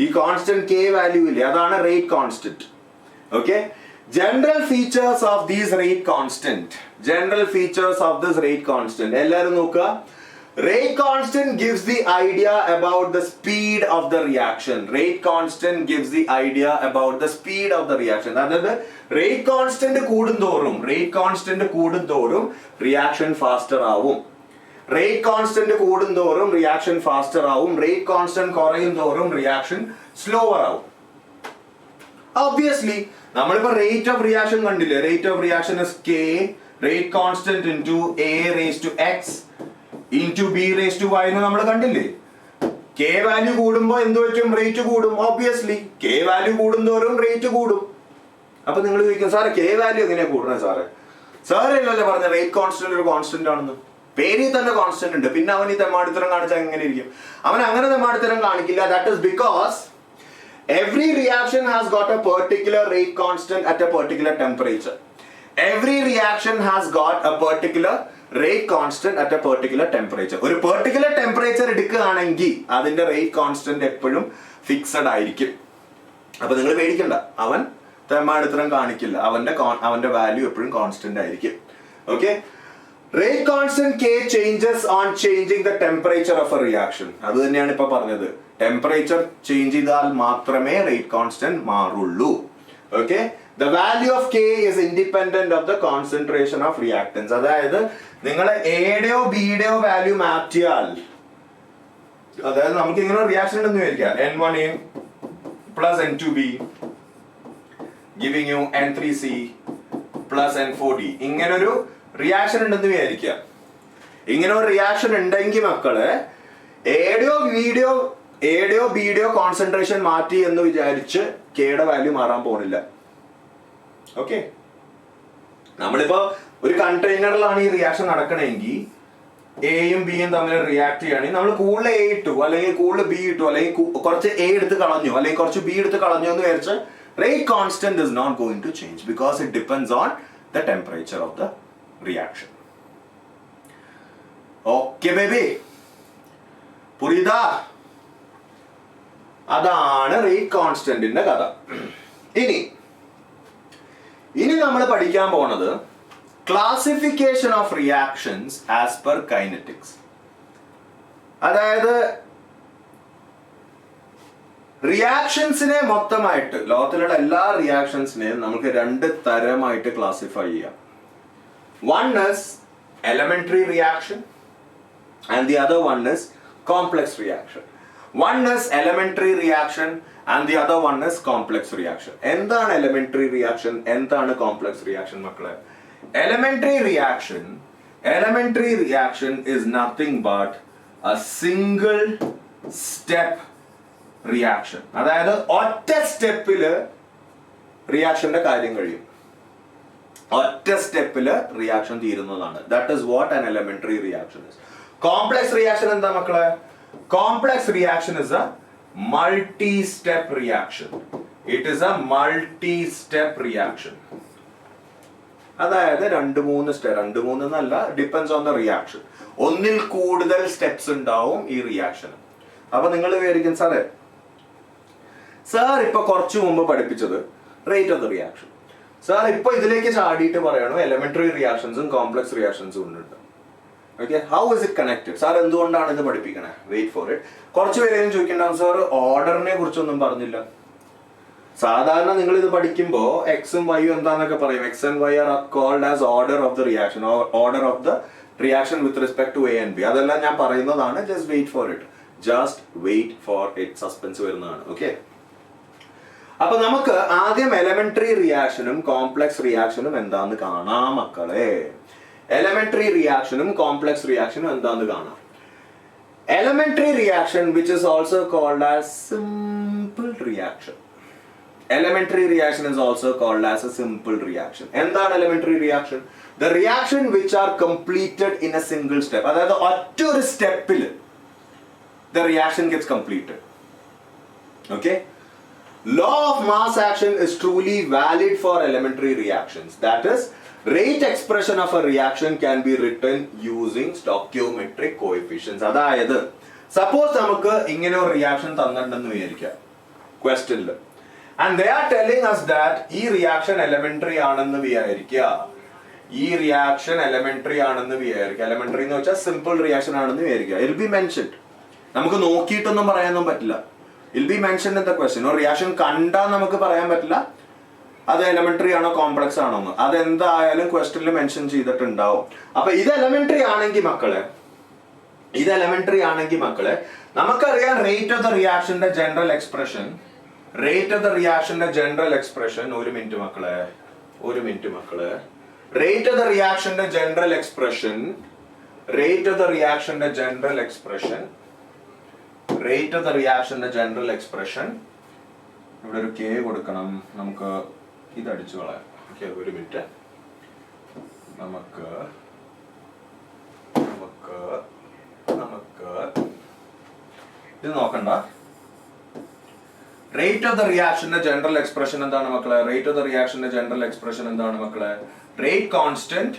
ഈ കോൺസ്റ്റന്റ് K വാല്യൂ ഇല്ലേ, അതാണ് rate constant. Okay. General features of these rate constant. General features of this rate constant. എല്ലാരും നോക്കുക. Rate constant gives the idea about the speed of the reaction. Rate constant gives the idea about the speed of the reaction. അതായത് rate constant കൂടുന്തോറും reaction faster ആവും. Rate constant കൂടുന്തോറും reaction faster ആവും. Rate constant കുറയുന്തോറും reaction slower ആവും. Obviously നമ്മളിപ്പോ rate of reaction കണ്ടില്ലേ, rate of reaction is K rate constant into A raise to X into B raise to Y എന്ന് നമ്മൾ കണ്ടില്ലേ. K വാല്യൂ കൂടുമ്പോ എന്ത് പറ്റും? റേറ്റ് കൂടും. ഓബ്വിയസ്ലി K വാല്യൂ കൂടുന്തോറും റേറ്റ് കൂടും. അപ്പൊ നിങ്ങൾ ചോദിക്കും, സാറേ K വാല്യൂ എങ്ങനെയാ കൂടുന്നത് സാറേ? സാറേ ഇല്ലല്ലേ പറഞ്ഞ റേറ്റ് കോൺസ്റ്റന്റ് ഒരു കോൺസ്റ്റന്റ് ആണെന്ന്. പേരിൽ തന്നെ കോൺസ്റ്റന്റ് ഉണ്ട്. പിന്നെ അവൻ ഈ തെമ്മാടിത്തരം കാണിച്ചാൽ എങ്ങനെ ഇരിക്കും? അവൻ അങ്ങനെ തെമ്മാടിത്തരം കാണിക്കില്ല. That is because every reaction has got a particular rate constant at a particular temperature. Every reaction has got a particular rate constant at a particular temperature. ഒരു particular temperature എടുക്കുകയാണെങ്കിൽ അതിന്റെ rate constant എപ്പോഴും fixed ആയിരിക്കും. അപ്പൊ നിങ്ങൾ പേടിക്കണ്ട, അവൻ തെമ്മാടിത്തരം കാണിക്കില്ല. അവന്റെ വാല്യൂ എപ്പോഴും കോൺസ്റ്റന്റ് ആയിരിക്കും. Okay. Rate constant K changes on changing the temperature of a reaction. അത് തന്നെയാണ് ഇപ്പൊ പറഞ്ഞത്. ടെമ്പറേച്ചർ ചേഞ്ച് ചെയ്താൽ മാത്രമേ റേറ്റ് കോൺസ്റ്റന്റ് മാറുള്ളൂ. Okay. The value of K is independent of the concentration of reactants. അതായത് നിങ്ങൾ എയുടെയോ ബിയുടെയോ വാല്യൂ മാറ്റിയാൽ, അതായത് നമുക്ക് ഇങ്ങനെ റിയാക്ഷൻ ഉണ്ടെന്ന് വിചാരിക്കാം, N1A plus N2B giving you N3C plus N4D. ഇങ്ങനൊരു റിയാക്ഷൻ ഉണ്ടെന്ന് വിചാരിക്കുക. ഇങ്ങനെ ഒരു റിയാക്ഷൻ ഉണ്ടെങ്കിൽ മക്കള് എയുടെയോ ബിയുടെയോ കോൺസെൻട്രേഷൻ മാറ്റി എന്ന് വിചാരിച്ച് കെയുടെ വാല്യൂ മാറാൻ പോകുന്നില്ല. ഓക്കെ. നമ്മളിപ്പോ ഒരു കണ്ടെയ്നറിലാണ് ഈ റിയാക്ഷൻ നടക്കണമെങ്കിൽ എയും ബിയും തമ്മിൽ റിയാക്ട് ചെയ്യുകയാണെങ്കിൽ നമ്മൾ കൂടുതൽ എ ഇട്ടു, അല്ലെങ്കിൽ കൂടുതൽ ബി ഇട്ടു, അല്ലെങ്കിൽ കുറച്ച് എ എടുത്ത് കളഞ്ഞു, അല്ലെങ്കിൽ കുറച്ച് ബി എടുത്ത് കളഞ്ഞു എന്ന് വിചാരിച്ച് rate constant is not going to change because it depends on the temperature of the reaction. Okay baby, പുരിതാ? അതാണ് റേറ്റ് കോൺസ്റ്റന്റിന്റെ കഥ. ഇനി നമ്മൾ പഠിക്കാൻ പോണത് classification of reactions as per kinetics. അതായത് റിയാക്ഷൻസിനെ മൊത്തമായിട്ട്, ലോകത്തിലുള്ള എല്ലാ റിയാക്ഷൻസിനെയും നമുക്ക് രണ്ട് തരമായിട്ട് ക്ലാസിഫൈ ചെയ്യാം. One is elementary reaction and the other one is complex reaction. One is elementary reaction and the other one is complex reaction. എന്താണ് elementary reaction? എന്താണ് complex reaction മക്കളെ? Elementary reaction is nothing but a single step reaction. അതായത് ഒറ്റ സ്റ്റെപ്പില് റിയാക്ഷന്റെ കാര്യം കഴിയും. ഒറ്റ സ്റ്റെപ്പില് reaction തീരുന്നതാണ്. That is what an elementary reaction is. Complex reaction എന്താ മക്കളെ? Complex reaction is a multi step reaction. It is a multi step reaction. അതായത് രണ്ട് മൂന്ന് എന്നല്ല, ഡിപ്പെൻസ് ഓൺ ദ റിയാക്ഷൻ. ഒന്നിൽ കൂടുതൽ സ്റ്റെപ്സ് ഉണ്ടാവും ഈ റിയാക്ഷൻ. അപ്പൊ നിങ്ങൾ വിചാരിക്കും, സാർ ഇപ്പൊ കുറച്ചു മുമ്പ് പഠിപ്പിച്ചത് rate of the reaction, sir ഇപ്പൊ ഇതിലേക്ക് ചാടിയിട്ട് പറയണു എലിമെന്ററി റിയാക്ഷൻസും കോംപ്ലക്സ് റിയാക്ഷൻസും ഉണ്ട്. Okay, how is it connected? Sir എന്തുകൊണ്ടാണ് ഇത് പഠിപ്പിക്കണേ? Wait for it. കുറച്ച് പേരെയും ചോദിക്കണ്ടാവും, സാർ ഓർഡറിനെ കുറിച്ചൊന്നും പറഞ്ഞില്ല. സാധാരണ നിങ്ങൾ ഇത് പഠിക്കുമ്പോൾ എക്സും വൈയും എന്താന്നൊക്കെ പറയും. X and Y are called as order of the reaction, order of the reaction with respect to A and B. അതെല്ലാം ഞാൻ പറയുന്നതാണ്. Just wait for it. Just wait for it, suspense വരുന്നതാണ്. ഓക്കെ, അപ്പൊ നമുക്ക് ആദ്യം എലമെന്ററി റിയാക്ഷനും കോംപ്ലക്സ് റിയാക്ഷനും എന്താന്ന് കാണാം മക്കളെ. എലമെന്ററി റിയാക്ഷനും കോംപ്ലക്സ് റിയാക്ഷനും എന്താന്ന് കാണാം. Elementary reaction, which is also called as simple reaction. Elementary reaction is also called as a simple reaction. എന്താണ് elementary reaction? The reaction which are completed in a single step. അതായത് ഒറ്റൊരു സ്റ്റെപ്പിൽ the reaction gets completed. Okay? Law of mass action is truly valid for elementary reactions. That is, rate expression of a reaction can be written using stoichiometric coefficients. അതായത് suppose നമുക്ക് ഇങ്ങനെ ഒരു reaction തന്നിട്ടുണ്ടെന്ന് വിചാരിക്കാം ക്വസ്റ്റ്യനിൽ, and they are telling us that ഈ reaction elementary ആണെന്ന് വിചാരിക്കുക. ഈ റിയാക്ഷൻ എലമെന്ററി ആണെന്ന് വിചാരിക്കുക. എലമെന്ററി എന്ന് വെച്ചാൽ സിമ്പിൾ റിയാക്ഷൻ ആണെന്ന് വിചാരിക്കുക. It be mentioned. നമുക്ക് നോക്കിയിട്ടൊന്നും പറയാനൊന്നും പറ്റില്ല. It be mentioned in the question. ഒരു റിയാക്ഷൻ കണ്ടാൽ നമുക്ക് പറയാൻ പറ്റില്ല അത് എലമെന്ററി ആണോ കോംപ്ലക്സ് ആണോ എന്ന്. അതെന്തായാലും ക്വസ്റ്റ്യനിൽ മെൻഷൻ ചെയ്തിട്ടുണ്ടാവും. അപ്പൊ ഇത് എലമെന്ററി ആണെങ്കിൽ മക്കളെ, ഇത് എലമെന്ററി ആണെങ്കിൽ മക്കളെ, നമുക്കറിയാം റേറ്റ് ഓഫ് ദ റിയാക്ഷന്റെ general expression. Rate of the റിയാക്ഷന്റെ ജനറൽ എക്സ്പ്രഷൻ, ഒരു മിനിറ്റ് മക്കളെ, ഒരു മിനിറ്റ് മക്കളെ. റേറ്റ് ഓഫ് ദ റിയാക്ഷന്റെ general expression, rate of the റിയാക്ഷന്റെ general expression, rate of the റിയാക്ഷന്റെ ജനറൽ എക്സ്പ്രഷൻ, ഇവിടെ ഒരു കെ കൊടുക്കണം. നമുക്ക് ഇത് അടിച്ചു കളയാം. ഓക്കെ, ഒരു മിനിറ്റ്. നമുക്ക് നമുക്ക് നമുക്ക് ഇത് നോക്കണ്ട. റേറ്റ് ഓഫ് ദ റിയാക്ഷന്റെ ജനറൽ എക്സ്പ്രഷൻ എന്താണ് മക്കളെ? റേറ്റ് ഓഫ് ദ റിയാക്ഷന്റെ ജനറൽ എക്സ്പ്രഷൻ എന്താണ് മക്കളെ? Rate constant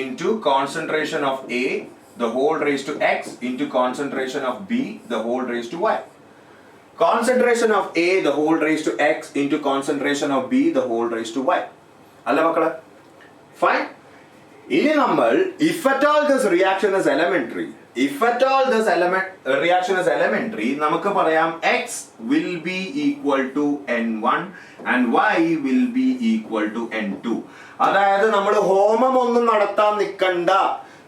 into concentration of A the whole raised to x into concentration of b the whole raised to y. Concentration of a the whole raised to x into concentration of b the whole raised to y. അല്ല മക്കളെ? Fine. ഇനി നമ്മൾ if at all this reaction is elementary, if at all this reaction is elementary, നമുക്ക് പറയാം x will be equal to n1 and y will be equal to n2. അതായത് നമ്മൾ ഹോമം ഒന്നും നടത്താൻ നിൽക്കണ്ട,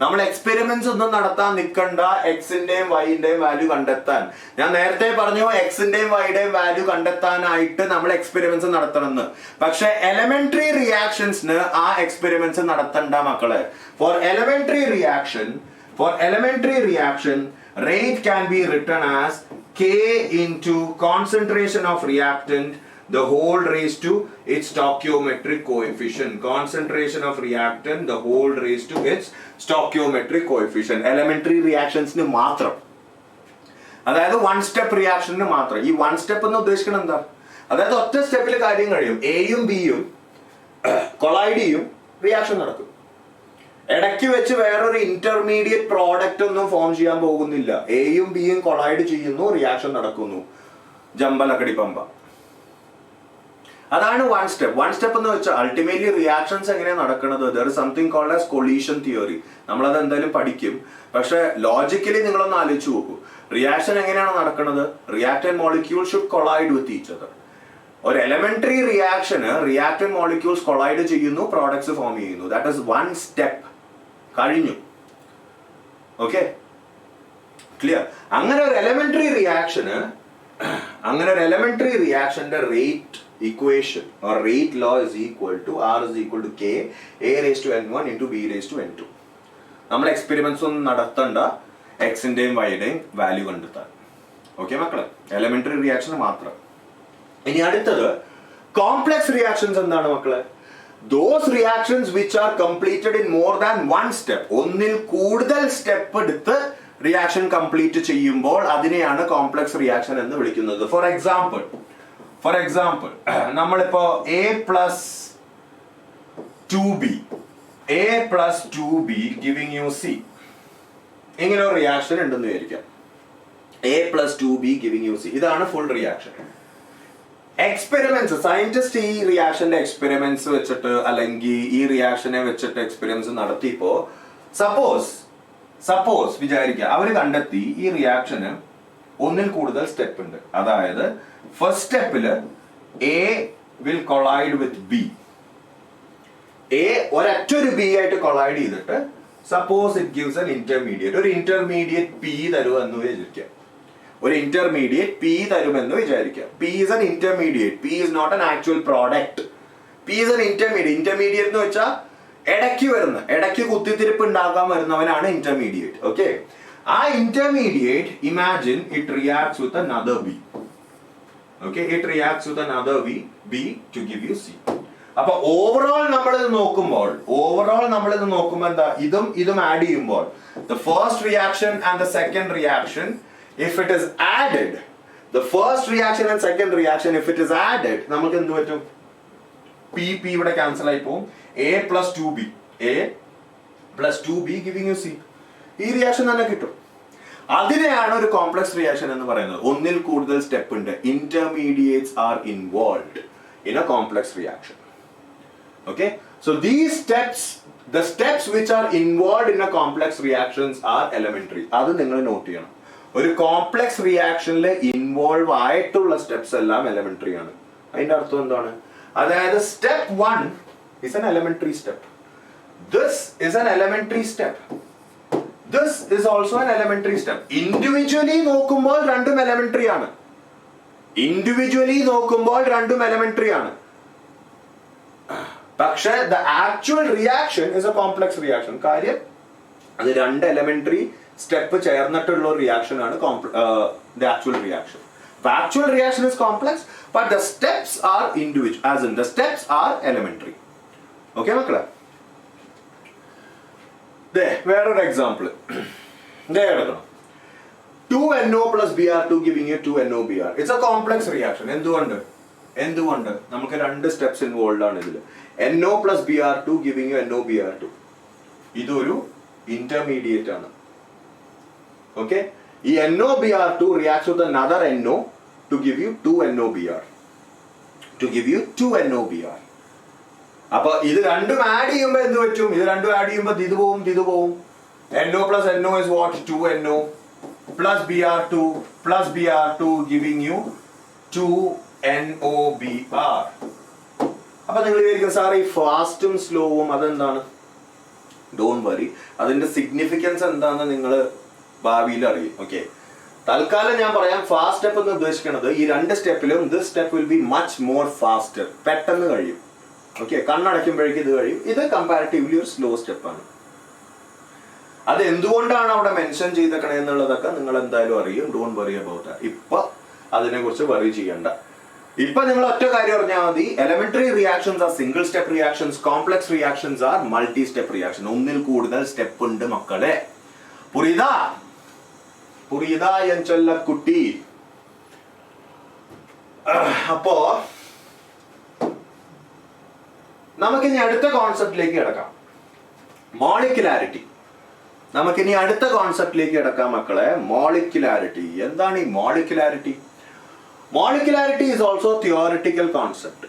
നമ്മൾ എക്സ്പെരിമെന്റ്സ് ഒന്നും നടത്താൻ നിൽക്കണ്ട എക്സിന്റെയും വൈന്റെയും വാല്യൂ കണ്ടെത്താൻ. ഞാൻ നേരത്തെ പറഞ്ഞു എക്സിന്റെയും വൈയുടെയും വാല്യൂ കണ്ടെത്താനായിട്ട് നമ്മൾ എക്സ്പെരിമെന്റ്സ് നടത്തണമെന്ന്. പക്ഷെ എലമെന്ററി റിയാക്ഷൻസിന് ആ എക്സ്പെരിമെന്റ്സ് നടത്തണ്ട മക്കളെ. For elementary reaction rate can be written as k into concentration of reactant the whole raised to its stoichiometric coefficient. Concentration of reactant the whole raised to its stoichiometric coefficient. Elementary reactions ന് മാത്രം, അതായത് one step റിയാക്ഷന് മാത്രം. ഈ one step എന്ന് ഉദ്ദേശിക്കുന്നത് എന്താ? അതായത് ഒറ്റ സ്റ്റെപ്പിൽ കാര്യം കഴിയും. എയും ബിയും കൊളൈഡ് ചെയ്യും, റിയാക്ഷൻ നടക്കും. ഇടയ്ക്ക് വെച്ച് വേറൊരു ഇന്റർമീഡിയറ്റ് പ്രോഡക്റ്റ് ഒന്നും ഫോം ചെയ്യാൻ പോകുന്നില്ല. എയും ബിയും കൊളൈഡ് ചെയ്യുന്നു, റിയാക്ഷൻ നടക്കുന്നു. ജമ്പലക്കടി പമ്പ. അതാണ് വൺ സ്റ്റെപ്പ്. വൺ സ്റ്റെപ്പ് എന്ന് വെച്ചാൽ അൾട്ടിമേറ്റ്ലി റിയാക്ഷൻസ് എങ്ങനെയാണ് നടക്കുന്നത്? There is something called as collision theory. നമ്മളത് എന്തായാലും പഠിക്കും. പക്ഷെ ലോജിക്കലി നിങ്ങളൊന്ന് ആലോചിച്ച് നോക്കൂ, റിയാക്ഷൻ എങ്ങനെയാണ് നടക്കുന്നത്? Reactant molecule should collide with each other. ഒരു എലമെന്ററി റിയാക്ഷന് റിയാക്ടന്റ് മോളിക്യൂൾസ് കൊളൈഡ് ചെയ്യുന്നു, പ്രോഡക്ട്സ് ഫോം ചെയ്യുന്നു. That is one step. കഴിഞ്ഞു. Okay, clear? അങ്ങനെ ഒരു എലമെന്ററി റിയാക്ഷന്റെ rate equation or rate law is equal to R is equal to K A raised to N1 into B raised to N2. നമ്മൾ experiments ഒന്നും നടത്തണ്ട, എക്സിന്റെയും വൈയുടെയും value കണ്ടെത്താൻ. Okay മക്കളെ, elementary reaction മാത്രം. ഇനി അടുത്തത് കോംപ്ലക്സ് റിയാക്ഷൻസ് എന്താണ് മക്കളെ? Those reactions which are completed in more than one step. ഒന്നിൽ കൂടുതൽ സ്റ്റെപ്പ് എടുത്ത് റിയാക്ഷൻ കംപ്ലീറ്റ് ചെയ്യുമ്പോൾ അതിനെയാണ് കോംപ്ലക്സ് റിയാക്ഷൻ എന്ന് വിളിക്കുന്നത്. ഫോർ എക്സാമ്പിൾ നമ്മളിപ്പോ a plus 2b giving you c, ഇങ്ങനെ ഒരു റിയാക്ഷൻ ഉണ്ടെന്ന് വിചാരിക്കാം. a plus 2b giving you c, ഇതാണ് ഫുൾ റിയാക്ഷൻ. എക്സ്പെരിമെന്റ്സ്, സയന്റിസ്റ്റ് ഈ റിയാക്ഷന്റെ എക്സ്പെരിമെന്റ്സ് വെച്ചിട്ട് അല്ലെങ്കിൽ ഈ റിയാക്ഷനെ വെച്ചിട്ട് എക്സ്പെരിമെന്റ്സ് നടത്തിയപ്പോ സപ്പോസ് വിചാരിക്കുക അവര് കണ്ടെത്തി ഈ റിയാക്ഷന് ഒന്നിൽ കൂടുതൽ സ്റ്റെപ്പ് ഉണ്ട്. അതായത് ഫസ്റ്റ് സ്റ്റെപ്പില് A will collide with B. A ഒരൊറ്റൊരു ബി ആയിട്ട് കൊളൈഡ് ചെയ്തിട്ട് suppose it gives an intermediate, ഒരു ഇന്റർമീഡിയറ്റ് പി തരുമെന്ന് വിചാരിക്കുക. ഒരു ഇന്റർമീഡിയറ്റ് പി തരുമെന്ന് വിചാരിക്കുക. P is an intermediate, P is not an actual product. P is an intermediate. Intermediate എന്ന് വെച്ചാൽ ഇടയ്ക്ക് കുത്തിത്തിരിപ്പ് ഉണ്ടാക്കാൻ വരുന്നവനാണ് ഇന്റർമീഡിയറ്റ്. ഓക്കെ, ആ intermediate imagine it reacts with another B. Okay, it reacts with another B to give you C. അപ്പൊ overall നമ്മളിത് നോക്കുമ്പോൾ എന്താ, ഇതും ആഡ് ചെയ്യുമ്പോൾ the first reaction and the second reaction, if it is added, the first reaction and second reaction, if it is added, നമുക്ക് എന്ത് പറ്റും? P ഇവിടെ ക്യാൻസൽ ആയി പോകും. A plus 2B giving you C. ഈ റിയാക്ഷൻ തന്നെ കിട്ടും. അതിനെയാണ് ഒരു കോംപ്ലക്സ് റിയാക്ഷൻ എന്ന് പറയുന്നത്. ഒന്നിൽ കൂടുതൽ സ്റ്റെപ്പ് ഉണ്ട്. Intermediates R involved in a complex reaction. Okay, so these steps, the steps which are involved in a complex reactions are elementary. അത് നിങ്ങൾ നോട്ട് ചെയ്യണം. ഒരു കോംപ്ലക്സ് റിയാക്ഷനിൽ ഇൻവോൾവ് ആയിട്ടുള്ള സ്റ്റെപ്സ് എല്ലാം എലമെന്ററി ആണ്. അതിന്റെ അർത്ഥം എന്താണ്? അതായത് step 1 is an elementary step. This is an elementary step. This is also an elementary step. Individually നോക്കുമ്പോൾ രണ്ടും elementary ആണ്. പക്ഷേ the actual reaction is a complex reaction. കാര്യം അത് രണ്ട് elementary സ്റ്റെപ്പ് ചേർന്നിട്ടുള്ള ഒരു റിയാക്ഷൻ ആണ് the actual reaction. The actual reaction is complex, but the steps are individual, as in the steps are elementary. Okay, മക്കളെ? വേറൊരു എക്സാമ്പിൾ എടുക്കണം. 2NO plus Br2 giving you 2NOBr. It's a complex reaction. എന്തുകൊണ്ട് നമുക്ക് രണ്ട് steps involve ആണ് ഇതിൽ. NO plus Br2 giving you NOBr2. ഇതൊരു intermediate ആണ്. ഓക്കെ, ഈ NOBr2 reacts with another NO to give you 2NOBr. അപ്പൊ ഇത് രണ്ടും ആഡ് ചെയ്യുമ്പോൾ എന്ത് പറ്റും? ഇത് പോവും. NO plus NO is what? 2NO plus Br2 giving you 2NOBr. അപ്പൊ നിങ്ങൾ വിചാരിക്കും സാർ ഈ ഫാസ്റ്റും സ്ലോവും അതെന്താണ്? ഡോണ്ട് വറി, അതിന്റെ സിഗ്നിഫിക്കൻസ് എന്താണെന്ന് നിങ്ങൾ ഭാവിയിൽ അറിയും. ഓക്കെ, തൽക്കാലം ഞാൻ പറയാം. ഫാസ്റ്റ് സ്റ്റെപ്പ് എന്ന് ഉദ്ദേശിക്കുന്നത് ഈ രണ്ട് സ്റ്റെപ്പിലും this step will be much more faster. പെട്ടെന്ന് കഴിയും. ഓക്കെ, കണ്ണടയ്ക്കുമ്പോഴേക്കും ഇത് കഴിയും. ഇത് കമ്പാരിറ്റീവ്ലി ഒരു സ്ലോ സ്റ്റെപ്പാണ്. അത് എന്തുകൊണ്ടാണ് അവിടെ മെൻഷൻ ചെയ്തേക്കണേ എന്നുള്ളതൊക്കെ നിങ്ങൾ എന്തായാലും അറിയും. Don't worry about that. ഇപ്പൊ അതിനെ കുറിച്ച് വറി ചെയ്യണ്ട. ഇപ്പൊ നിങ്ങൾ ഒറ്റ കാര്യം അറിഞ്ഞാൽ മതി. Elementary reactions R single step reactions, complex reactions R multi step reaction. ഒന്നിൽ കൂടുതൽ സ്റ്റെപ്പ് ഉണ്ട് മക്കളെ. പുറിയതാ എൻ ചൊല്ലക്കുട്ടി. അപ്പോ നമുക്കിനി അടുത്ത കോൺസെപ്റ്റിലേക്ക് കിടക്കാം. മോളിക്കുലാരിറ്റി. മക്കളെ. മോളിക്കുലാരിറ്റി എന്താണ്? ഈ molecularity is also a theoretical concept.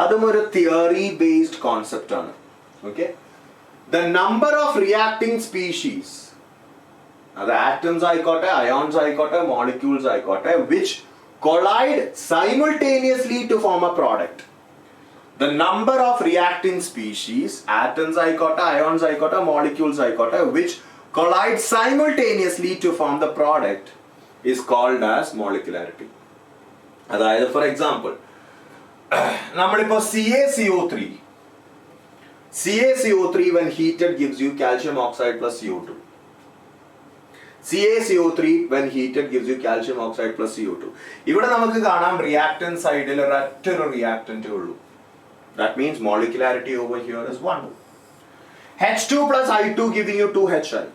അതും ഒരു തിയറി ബേസ്ഡ് കോൺസെപ്റ്റ് ആണ്. Okay, the number of reacting species, അത് ആറ്റംസ് ആയിക്കോട്ടെ, അയോൺസ് ആയിക്കോട്ടെ, മോളിക്യൂൾസ് ആയിക്കോട്ടെ, which collide simultaneously to form a product. The number of reacting species, atoms ആയിക്കോട്ടെ, ions ആയിക്കോട്ടെ, molecules ആയിക്കോട്ടെ, which collide simultaneously to form the product is called as molecularity. അതായത് for example നമ്മളിപ്പോ CaCO3 when heated gives you calcium oxide plus CO2. CaCO3 when heated gives you calcium oxide plus CO2. ഇവിടെ നമുക്ക് കാണാം reactant സൈഡിൽ ഒരൊറ്റൊരു reactant ഉള്ളൂ. That means molecularity over here is 1. H2 plus I2 giving you 2HI.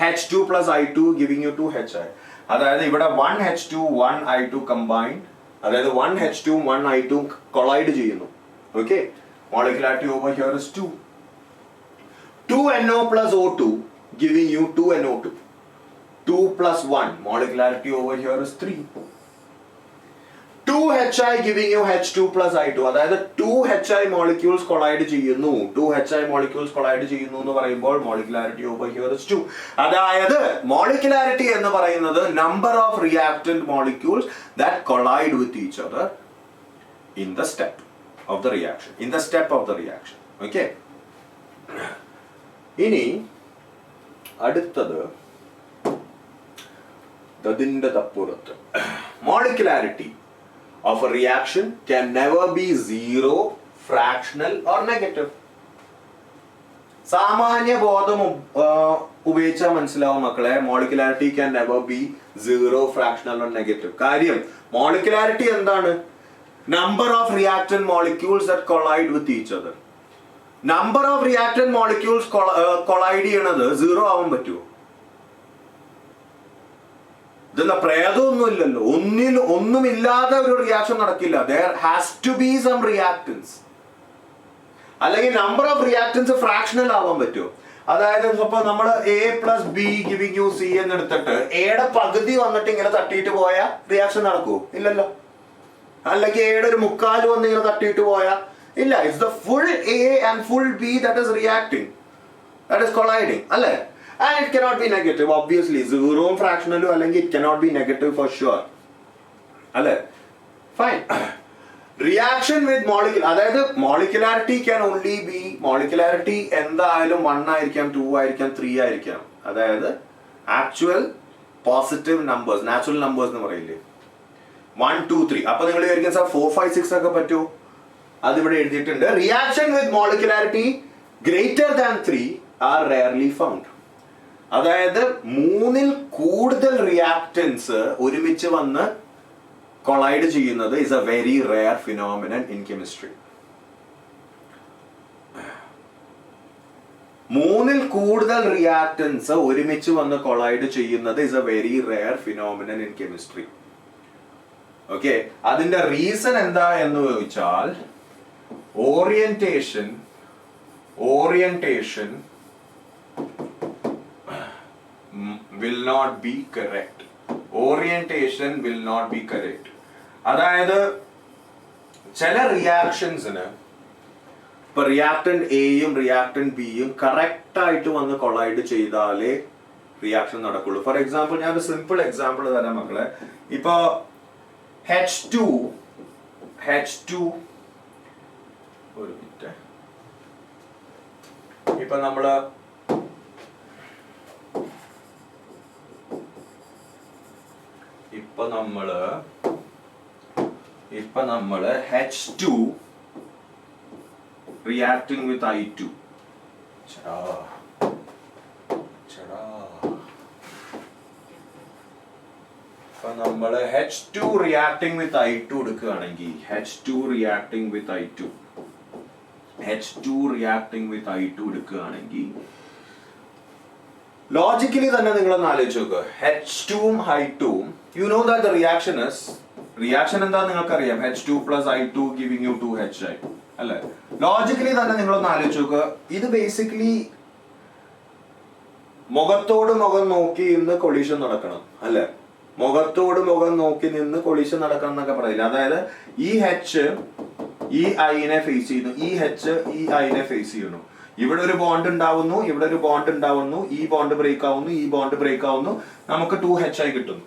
H2 plus I2 giving you 2HI. അതായത് ഇവിടെ 1H2 1I2 combined, അതായത് 1H2 1I2 collide ചെയ്യുന്നു. Okay, molecularity over here is 2. 2NO plus O2 giving you 2NO2. 2 plus 1, molecularity over here is 3. 2HI giving you H2 plus I2. അതായത് 2HI molecules collide ചെയ്യുന്നു എന്ന് പറയുമ്പോൾ molecularity over here is 2. അതായത് molecularity എന്ന് പറയുന്നത് number of reactant molecules that collide with each other in the step of the reaction. Okay. ഇനി അടുത്തത് Molecularity of a reaction can never be zero, fractional or negative. സാമാന്യ ബോധം ഉപയോഗിച്ചാൽ മനസ്സിലാവും മക്കളെ, molecularity can never be zero, fractional or negative. കാര്യം molecularity എന്താണ്? Number of reactant molecules that collide with each other. Number of reactant molecules collide ചെയ്യണത് zero ആവാൻ പറ്റുമോ? ഇതെന്താ പ്രേതമൊന്നുമില്ലല്ലോ, ഒന്നുമില്ലാതെ ഒരു റിയാക്ഷൻ നടക്കില്ല. there has to be some reactants. അല്ലെങ്കിൽ നമ്പർ ഓഫ് റിയാക്ടൻസ് ഫ്രാക്ഷണൽ ആവാൻ പറ്റുമോ? അതായത് ഇപ്പൊ നമ്മൾ A plus be giving you C എന്ന് എടുത്തിട്ട് എയുടെ പകുതി വന്നിട്ട് ഇങ്ങനെ തട്ടിയിട്ട് പോയാൽ റിയാക്ഷൻ നടക്കുമോ? ഇല്ലല്ലോ. അല്ലെങ്കിൽ എയുടെ ഒരു മുക്കാൽ വന്ന് ഇങ്ങനെ തട്ടിയിട്ട് പോയാൽ ഇല്ല. It's the full A and full B that is reacting, that is colliding അല്ലേ? And it cannot be negative obviously. സീറോയും ഫ്രാക്ഷണലും അല്ലെങ്കിൽ it cannot be negative for sure അല്ലേ? ഫൈൻ. റിയാക്ഷൻ വിത്ത് മോളിക്യൂൾ, അതായത് molecularity can only be, molecularity എന്തായാലും 1 ആയിരിക്കാം, 2 ആയിരിക്കാം, 3 ആയിരിക്കാം. അതായത് actual positive numbers, natural numbers എന്ന് പറയില്ലേ, 1, 2, 3. അപ്പൊ നിങ്ങൾ വിചാരിക്കും സാർ 4, 5, 6 ഒക്കെ പറ്റുമോ? അതിവിടെ എഴുതിയിട്ടുണ്ട്. Reaction with molecularity greater than 3 are rarely found. അതായത് 3ൽ കൂടുതൽ റിയാക്ടൻസ് ഒരുമിച്ച് വന്ന് കൊളൈഡ് ചെയ്യുന്നത് is a very rare phenomenon in chemistry. 3ൽ കൂടുതൽ റിയാക്ടൻസ് ഒരുമിച്ച് വന്ന് കൊളൈഡ് ചെയ്യുന്നത് is a very rare phenomenon in chemistry. Okay, അതിന്റെ റീസൺ എന്താ എന്ന് ചോദിച്ചാൽ orientation will not be correct. Orientation will not be correct. അതായത് ചില റിയാക്ഷൻസിന് ഇപ്പൊ റിയാക്ടന്റ് എയും റിയാക്ടന്റ് ബിയും കറക്റ്റ് ആയിട്ട് വന്ന് കൊളൈഡ് ചെയ്താലേ റിയാക്ഷൻ നടക്കുള്ളൂ. ഫോർ എക്സാമ്പിൾ ഞാൻ ഒരു സിമ്പിൾ എക്സാമ്പിൾ തരാം മക്കളെ. ഇപ്പൊ H2 ഒരു മിനിറ്റ്. ഇപ്പൊ നമ്മള് H2 reacting with I2. ഇപ്പൊ നമ്മള് H2 reacting with I2 എടുക്കുകയാണെങ്കിൽ ലോജിക്കലി തന്നെ നിങ്ങളൊന്ന് ആലോചിച്ച് നോക്കുക. H2ഉം I2ഉം you know that the reaction എന്താ നിങ്ങൾക്കറിയാം. H2 plus I2 giving you 2HI അല്ലെ? ലോജിക്കലി തന്നെ നിങ്ങളൊന്ന് ആലോചിച്ച് നോക്കുക. ഇത് ബേസിക്കലി മുഖത്തോട് മുഖം നോക്കി നിന്ന് കൊളീഷൻ നടക്കണം അല്ലെ? മുഖത്തോട് മുഖം നോക്കി നിന്ന് കൊളീഷൻ നടക്കണം എന്നൊക്കെ പറയില്ല. അതായത് ഈ H ഈ ഐനെ ഫേസ് ചെയ്യുന്നു, ഈ H ഈ ഐനെ ഫേസ് ചെയ്യുന്നു. ഇവിടെ ഒരു ബോണ്ട് ഉണ്ടാവുന്നു, ഇവിടെ ഒരു ബോണ്ട് ഉണ്ടാവുന്നു, ഈ ബോണ്ട് ബ്രേക്ക് ആവുന്നു, ഈ ബോണ്ട് ബ്രേക്ക് ആവുന്നു, നമുക്ക് 2HI കിട്ടുന്നു.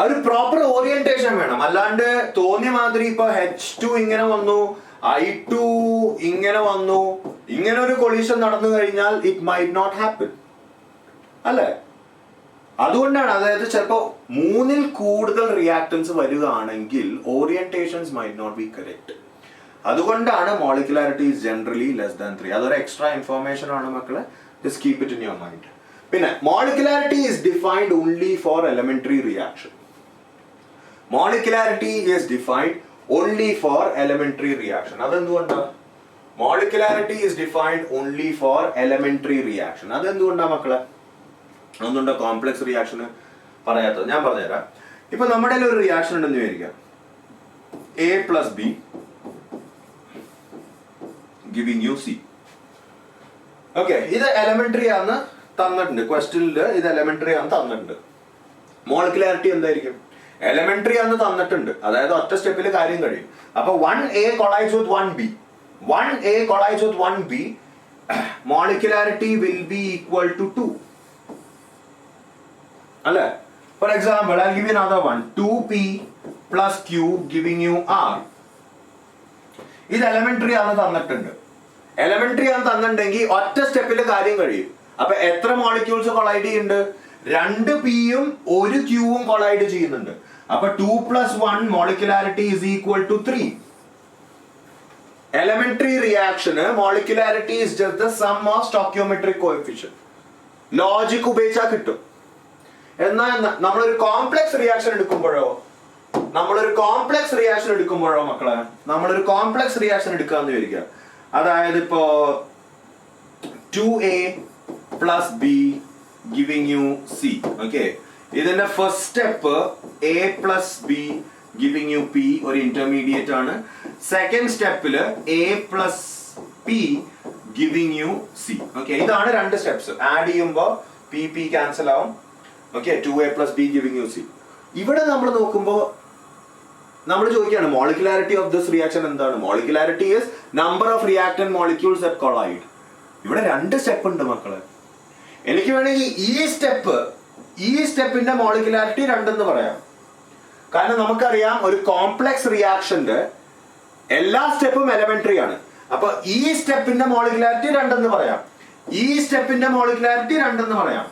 ഒരു പ്രോപ്പർ ഓറിയന്റേഷൻ വേണം. അല്ലാണ്ട് തോന്നിയ മാതിരി ഇപ്പൊ H2 ഇങ്ങനെ വന്നു, I2 ഇങ്ങനെ വന്നു, ഇങ്ങനെ ഒരു കൊളീഷൻ നടന്നു കഴിഞ്ഞാൽ ഇറ്റ് മൈറ്റ് നോട്ട് ഹാപ്പൻ അല്ലെ? അതുകൊണ്ടാണ്, അതായത് ചിലപ്പോ 3ൽ കൂടുതൽ റിയാക്ടൻസ് വരികയാണെങ്കിൽ orientations might not be correct. അതുകൊണ്ടാണ് molecularity is generally less than 3. അതൊരു എക്സ്ട്രാ ഇൻഫർമേഷൻ ആണ് മക്കളെ, just keep it in your mind. പിന്നെ molecularity is defined only for elementary reaction. Molecularity is defined only for elementary reaction. അതെന്തുകൊണ്ടാണ്? Molecularity is defined only for elementary reaction. അതെന്തുകൊണ്ടാണ് മക്കളെ? ഒന്നുണ്ടോ complex റിയാക്ഷന് പറയാത്തത്? ഞാൻ പറഞ്ഞുതരാം. ഇപ്പൊ നമ്മുടെ ഒരു റിയാക്ഷൻ ഉണ്ടെന്ന് വിചാരിക്കാം, A plus B giving you C. Okay, ഇത് എലമെന്ററി ആണെന്ന് തന്നിട്ടുണ്ട് ക്വസ്റ്റ്യനിൽ, ഇത് എലമെന്ററി ആണെന്ന് തന്നിട്ടുണ്ട്. മോളിക്കുലാരിറ്റി എന്തായിരിക്കും? എലമെന്ററി ആണെന്ന് തന്നിട്ടുണ്ട്, അതായത് ഒറ്റ സ്റ്റെപ്പിൽ കാര്യം കഴിയും. അപ്പൊ 1A collides with 1B, 1A collides with 1B, molecularity will be equal to 2 അല്ലെ? For example, I'll give you another one, 2P plus Q giving you R. ഇത് എലമെന്ററി ആണെന്ന് തന്നിട്ടുണ്ട്. എലമെന്ററി ആണെന്ന് തന്നിട്ടുണ്ടെങ്കിൽ ഒറ്റ സ്റ്റെപ്പിൽ കാര്യം കഴിയും. അപ്പൊ എത്ര മോളിക്യൂൾസ് കൊളൈഡ് ചെയ്യുന്നുണ്ട്? രണ്ട് പിയും ഒരു ക്യൂവും കൊളൈഡ് ചെയ്യുന്നുണ്ട്. അപ്പൊ 2 + 1 molecularity is equal to 3. Elementary reaction molecularity is just the sum of stoichiometric coefficient. Logic ഉപയോഗിച്ചാൽ കിട്ടും. എന്നാൽ നമ്മളൊരു കോംപ്ലക്സ് റിയാക്ഷൻ എടുക്കുമ്പോഴോ മക്കളെ, നമ്മളൊരു കോംപ്ലക്സ് റിയാക്ഷൻ എടുക്കാന്ന് വിചാരിക്കുക. അതായത് ഇപ്പോ 2A + B giving you C. Okay. ഇതിന്റെ first step A + B giving you P ഒരു ഇന്റർമീഡിയറ്റ് ആണ്. സെക്കൻഡ് സ്റ്റെപ്പില് A + P giving you C. Okay. ഇതാണ് രണ്ട് സ്റ്റെപ്സ്. ആഡ് ചെയ്യുമ്പോൾ P ക്യാൻസൽ ആവും. Okay. 2A + B giving you C. ഇവിടെ നമ്മൾ നോക്കുമ്പോൾ നമ്മൾ ചോദിക്കുകയാണ് മോളിക്കുലാരിറ്റി ഓഫ് ദിസ് റിയാക്ഷൻ എന്താണ്? Molecularity is number of reactant molecules that collide. ഇവിടെ രണ്ട് സ്റ്റെപ്പ് ഉണ്ട് മക്കളെ. എനിക്ക് വേണമെങ്കിൽ ഈ സ്റ്റെപ്പിന്റെ മോളിക്കുലാരിറ്റി 2 എന്ന് പറയാം. കാരണം നമുക്കറിയാം ഒരു കോംപ്ലക്സ് റിയാക്ഷന്റെ എല്ലാ സ്റ്റെപ്പും എലമെന്ററി ആണ്. അപ്പൊ ഈ സ്റ്റെപ്പിന്റെ മോളിക്കുലാരിറ്റി 2 എന്ന് പറയാം, ഈ സ്റ്റെപ്പിന്റെ മോളിക്കുലാരിറ്റി 2 എന്ന് പറയാം.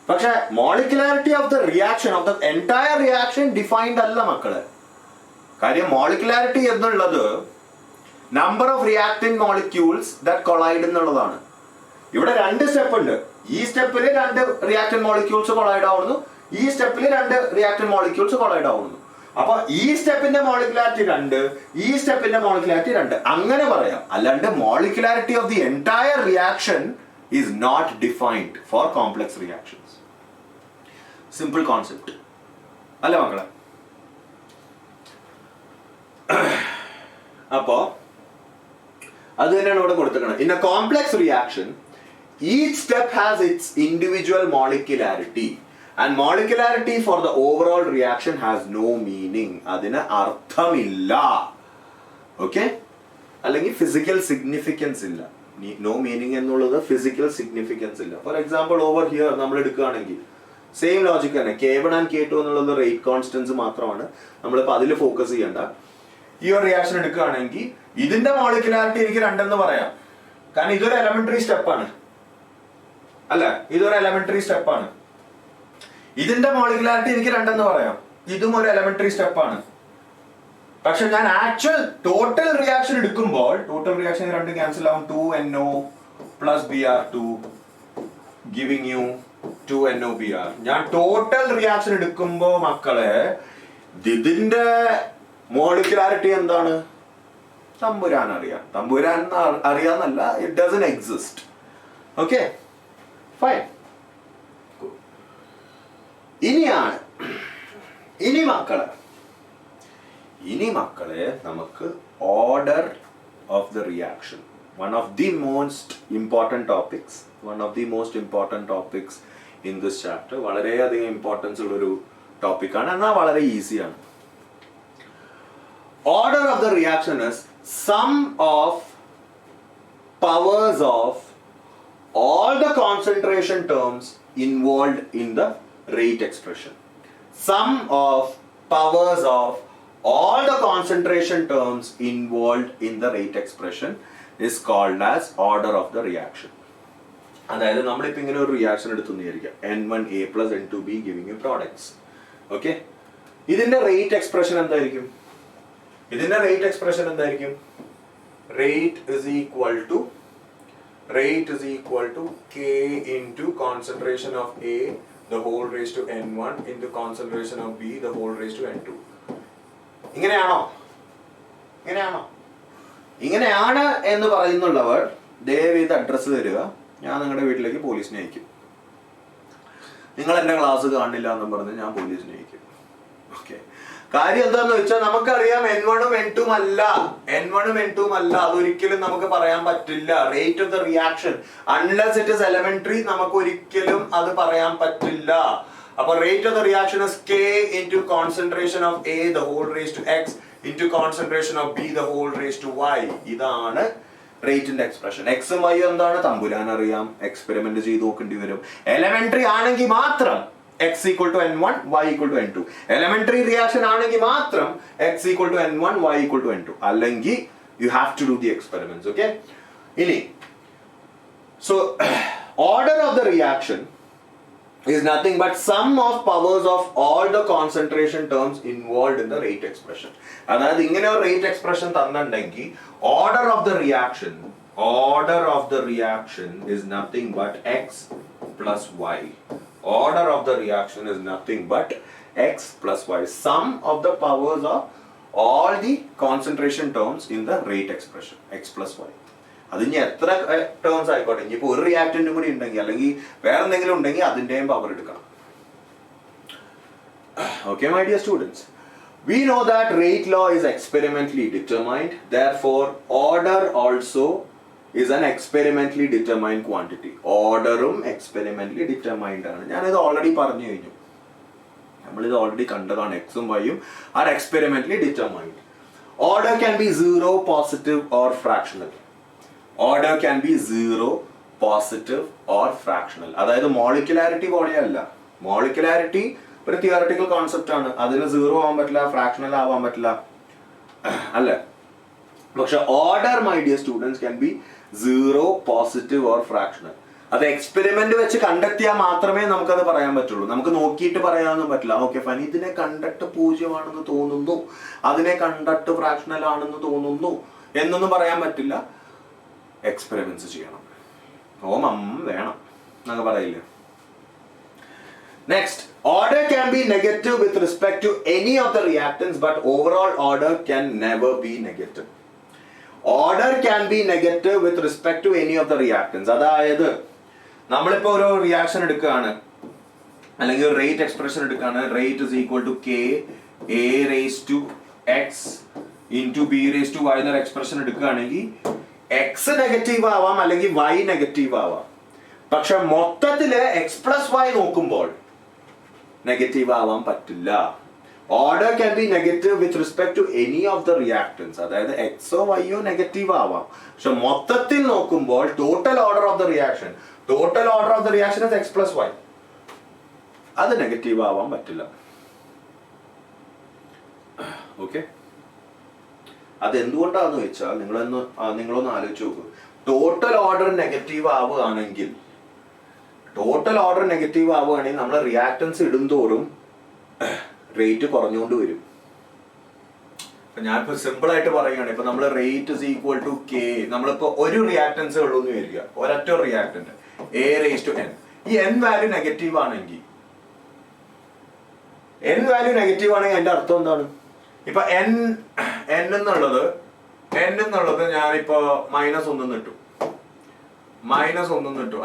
പക്ഷെ molecularity of the reaction of the entire reaction defined അല്ല മക്കളെ. കാര്യം മോളിക്കുലാരിറ്റി എന്നുള്ളത് number of reacting molecules that collide എന്നുള്ളതാണ്. ഇവിടെ രണ്ട് സ്റ്റെപ്പ് ഉണ്ട്. ഈ സ്റ്റെപ്പിൽ 2 റിയാക്ടന്റ് മോളിക്യൂൾസ് കൊളൈഡ് ആവുന്നു, ഈ സ്റ്റെപ്പിൽ 2 റിയാക്ടന്റ് മോളിക്യൂൾസ് കൊളൈഡ് ആവുന്നു. അപ്പൊ ഈ സ്റ്റെപ്പിന്റെ മോളിക്കുലാരിറ്റി 2, ഈ സ്റ്റെപ്പിന്റെ മോളിക്കുലാരിറ്റി 2 അങ്ങനെ പറയാം. അല്ലാണ്ട് molecularity of the entire reaction is not defined for complex reactions. Simple concept അല്ല മക്കളെ. അപ്പോ അത് തന്നെയാണ് ഇവിടെ കൊടുത്തിരിക്കുന്നത്. In a complex reaction each step has its individual molecularity and molecularity for the overall reaction has no meaning. അതിന് അർത്ഥമില്ല. Okay, അല്ലെങ്കിൽ ഫിസിക്കൽ സിഗ്നിഫിക്കൻസ് ഇല്ല. നോ മീനിങ് എന്നുള്ളത് ഫിസിക്കൽ സിഗ്നിഫിക്കൻസ് ഇല്ല. ഫോർ എക്സാമ്പിൾ ഓവർ ഹിയർ നമ്മൾ എടുക്കുകയാണെങ്കിൽ സെയിം ലോജിക് തന്നെ. K1 and K2 എന്നുള്ളത് റേറ്റ് കോൺസ്റ്റൻസ് മാത്രമാണ്. നമ്മളിപ്പോൾ അതിൽ ഫോക്കസ് ചെയ്യണ്ട. ഈ ഒരു റിയാക്ഷൻ എടുക്കുകയാണെങ്കിൽ ഇതിന്റെ മോളിക്കുലാരിറ്റി എനിക്ക് 2 എന്ന് പറയാം. കാരണം ഇതൊരു എലമെന്ററി സ്റ്റെപ്പാണ് അല്ല, ഇതൊരു എലമെന്ററി സ്റ്റെപ്പാണ്. ഇതിന്റെ മോളിക്കുലാരിറ്റി എനിക്ക് 2 എന്ന് പറയാം. ഇതും ഒരു എലമെന്ററി സ്റ്റെപ്പാണ്. പക്ഷെ ഞാൻ ആക്ച്വൽ ടോട്ടൽ റിയാക്ഷൻ എടുക്കുമ്പോൾ ടോട്ടൽ റിയാക്ഷൻ 2 ക്യാൻസൽ ആവും. 2NO + Br2 giving you 2NO-Br. ഞാൻ ടോട്ടൽ റിയാക്ഷൻ എടുക്കുമ്പോ മക്കളെ ഇതിന്റെ മോളിക്കുലാരിറ്റി എന്താണ്? തമ്പുരാൻ അറിയാന്നല്ല, it doesn't exist. Okay, fine. ഇനി മക്കളെ നമുക്ക് order of the reaction, one of the most important topics in this chapter. വളരെയധികം ഇമ്പോർട്ടൻസ് ഉള്ളൊരു ടോപ്പിക്കാണ്, എന്നാൽ വളരെ ഈസിയാണ്. Order of the reaction is sum of powers of all the concentration terms involved in the rate expression. Sum of powers of all the concentration terms involved in the rate expression is called as order of the reaction. അതായത് നമ്മളിപ്പോൾ ഇങ്ങനെ ഒരു reaction എടുത്തു വിചാരിക്കാം, N1A + N2B giving you products. Okay, ഇതിന്റെ rate expression എന്തായിരിക്കും? Rate is equal to K into concentration of A the whole raised to N1 into concentration of B the whole raised to N2. ഇങ്ങനെയാണ് എന്ന് പറയുന്നുള്ളവർ ദയവ് ചെയ്ത് address തരിക. ഞാൻ നിങ്ങളുടെ വീട്ടിലേക്ക് പോലീസിനെ അയക്കും. നിങ്ങൾ എന്റെ ക്ലാസ് കാണില്ല എന്നും പറഞ്ഞ് ഞാൻ പോലീസിനെ അയക്കും. ഓക്കെ, കാര്യം എന്താന്ന് വെച്ചാൽ നമുക്കറിയാം N1 ഉം N2 അല്ല, അതൊരിക്കലും നമുക്ക് പറയാൻ പറ്റില്ല. Rate of the reaction unless it is elementary നമുക്ക് ഒരിക്കലും അത് പറയാൻ പറ്റില്ല. അപ്പൊ rate of the reaction is K into concentration of A the whole raised to X into concentration of B the whole raised to Y. ഇതാണ് റേറ്റിന്റെ expression. എക്സും Y എന്താണ് തമ്പുരാൻ അറിയാം, എക്സ്പെരിമെന്റ് ചെയ്ത് നോക്കേണ്ടി വരും. എലമെന്ററി ആണെങ്കിൽ മാത്രം X equal to N1, Y equal to N2. Elementary reaction ആണെങ്കിൽ മാത്രം X equal to N1, Y equal to N2. അല്ലെങ്കിൽ you have to do the experiments. Okay? ഇനി, so order of the reaction is nothing but sum of powers of all the concentration terms involved in the rate expression. അതായത് ഇങ്ങനെ ഒരു rate expression തന്നിട്ടുണ്ടെങ്കിൽ order of the reaction is nothing but x plus y. Order of the reaction is nothing but x plus y. Sum of the powers of all the concentration terms in the rate expression, x plus y. അതിന് എത്ര terms ആയിക്കോട്ടെ, ഇനിയിപ്പോൾ ഒരു റിയാക്ടന്റും കൂടി ഉണ്ടെങ്കിൽ അല്ലെങ്കിൽ വേറെ എന്തെങ്കിലും ഉണ്ടെങ്കിൽ അതിൻ്റെയും പവർ എടുക്കണം. Okay, my dear students, we know that rate law is experimentally determined. Therefore, order also is an experimentally determined quantity. Orderum experimentally determined ആണ്. ഞാനിത് ഓൾറെഡി പറഞ്ഞു കഴിഞ്ഞു. നമ്മളിത് ഓൾറെഡി കണ്ടതാണ്. എക്സും വൈയും are experimentally determined. Order can be 0, positive or fractional. Order can be 0, positive or fractional. അതായത് molecularity പോലെയല്ല. Molecularity ഒരു തിയറട്ടിക്കൽ കോൺസെപ്റ്റ് ആണ്. അതിന് 0 ആവാൻ പറ്റില്ല, ഫ്രാക്ഷണൽ ആവാൻ പറ്റില്ല അല്ലേ? പക്ഷെ order, my dear students, can be 0, positive or fractional. അത് എക്സ്പെരിമെന്റ് വെച്ച് കണ്ടെത്തിയാൽ മാത്രമേ നമുക്കത് പറയാൻ പറ്റുള്ളൂ. നമുക്ക് നോക്കിയിട്ട് പറയാനൊന്നും പറ്റില്ല. ഓക്കെ ഫൈൻ, ഇതിനെ കണ്ടിട്ട് 0 ആണെന്ന് തോന്നുന്നു, അതിനെ കണ്ടിട്ട് ഫ്രാക്ഷണൽ ആണെന്ന് തോന്നുന്നു എന്നൊന്നും പറയാൻ പറ്റില്ല. എക്സ്പെരിമെന്റ്സ് ചെയ്യണം, ഓമം വേണം എന്നൊക്കെ പറയില്ലേ. Next, order can be negative with respect to any of the reactants, but overall order can never be negative. Order can be negative with respect to any of the reactants. അതായത് നമ്മളിപ്പോൾ ഒരു reaction എടുക്കുകയാണ്, അല്ലെങ്കിൽ ഒരു rate expression എടുക്കുകയാണ്. Rate is equal to K A raise to X into B raise to Y എന്നൊരു expression എടുക്കുകയാണെങ്കിൽ X negative ആവാം അല്ലെങ്കിൽ വൈ നെഗറ്റീവ് ആവാം. പക്ഷെ മൊത്തത്തില് എക്സ് പ്ലസ് വൈ നോക്കുമ്പോൾ നെഗറ്റീവ് ആവാൻ പറ്റില്ല. Order can be negative with respect to any of the reactants. അതായത് എക്സോ വൈയോ നെഗറ്റീവ് ആവാം, പക്ഷെ മൊത്തത്തിൽ നോക്കുമ്പോൾ total order of the reaction is X plus Y. അത് നെഗറ്റീവ് ആവാൻ പറ്റില്ല. ഓക്കെ, അതെന്തുകൊണ്ടാന്ന് വെച്ചാൽ നിങ്ങളൊന്ന് ആലോചിച്ച് നോക്കൂ. ടോട്ടൽ ഓർഡർ നെഗറ്റീവ് ആവുകയാണെങ്കിൽ നമ്മൾ റിയാക്ടൻസ് ഇടുന്തോറും റേറ്റ് കുറഞ്ഞുകൊണ്ട് വരും. ഞാനിപ്പോ സിമ്പിൾ ആയിട്ട് പറയുകയാണ്. ഇപ്പൊ നമ്മൾ rate is equal to K, നമ്മളിപ്പോ ഒരു റിയാക്ടൻസ് ഉള്ളൂ എന്ന് വരിക, ഒരൊറ്റ reactant A raise to N. ഈ എൻ വാല്യൂ നെഗറ്റീവ് ആണെങ്കിൽ അതിന്റെ അർത്ഥം എന്താണ്? ഇപ്പൊ എൻ എന്നുള്ളത് ഞാനിപ്പോ -1 ഇട്ടു.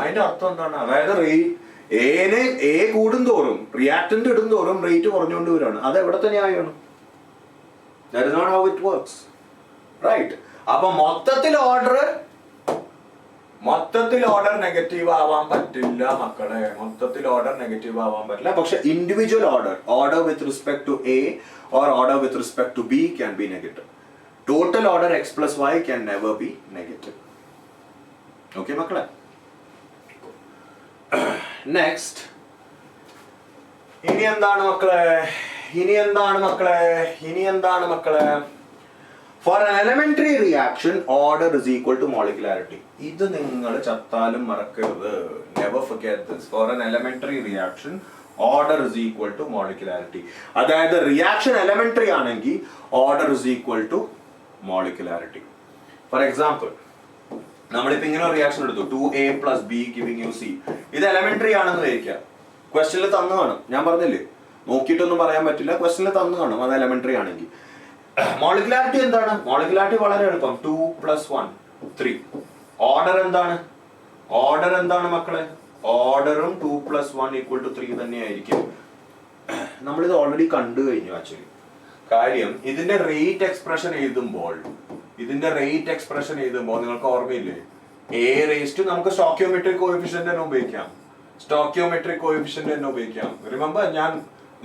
അതിന്റെ അർത്ഥം എന്താണ്? അതായത് എ കൂടുന്തോറും റിയാക്ടന്റ് ഇടുന്തോറും റേറ്റ് കുറഞ്ഞുകൊണ്ട് വരികയാണ്. അത് എവിടത്തെ ന്യായമാണ്? That is not how it works, right? അപ്പൊ മൊത്തത്തിൽ ഓർഡർ നെഗറ്റീവ് ആവാൻ പറ്റില്ല മക്കളെ. പക്ഷെ individual order with respect to A or order with respect to B can be negative. Total order x plus y can never be negative. Okay, makla? Next. ഇനി എന്താണ് മക്കളെ? For an elementary reaction, order is equal to molecularity. ഇത് നിങ്ങൾ ചത്താലും മറക്കരുത്. Never forget this. For an elementary reaction, order is equal to molecularity. അതായത് reaction elementary ആണെങ്കിൽ order is equal to molecularity. For example, നമ്മളിപ്പോ ഇങ്ങനെ ഒരു റിയാക്ഷൻ എടുത്തു, 2a plus b giving you c. ഇത് എലമെന്ററി ആണെന്ന് വിചാരിക്കാം. ക്വസ്റ്റ്യനിൽ തന്നു കാണും. ഞാൻ പറഞ്ഞില്ലേ, നോക്കിയിട്ടൊന്നും പറയാൻ പറ്റില്ല. ക്വസ്റ്റ്യനിൽ തന്നു കാണും അത് എലമെന്ററി ആണെങ്കിൽ. മോളിക്കുലാരിറ്റി എന്താണ്? മോളിക്കുലാരിറ്റി വളരെ എളുപ്പം. 2 + 1 3. ഓർഡർ എന്താണ് മക്കളെ? ഓർഡറും 2 + 1 = 3 തന്നെയായിരിക്കും. നമ്മളിത് ഓൾറെഡി കണ്ടു കഴിഞ്ഞു. ആക്ച്വലി കാര്യം ഇതിന്റെ റേറ്റ് എക്സ്പ്രഷൻ എഴുതുമ്പോൾ നിങ്ങൾക്ക് ഓർമ്മയില്ലേ, എ റേസ് ടു നമുക്ക് സ്റ്റോക്കിയോമെട്രിക് കോഎഫിഷ്യന്റ് തന്നെ ഉപയോഗിക്കാം. റിമെമ്പർ, ഞാൻ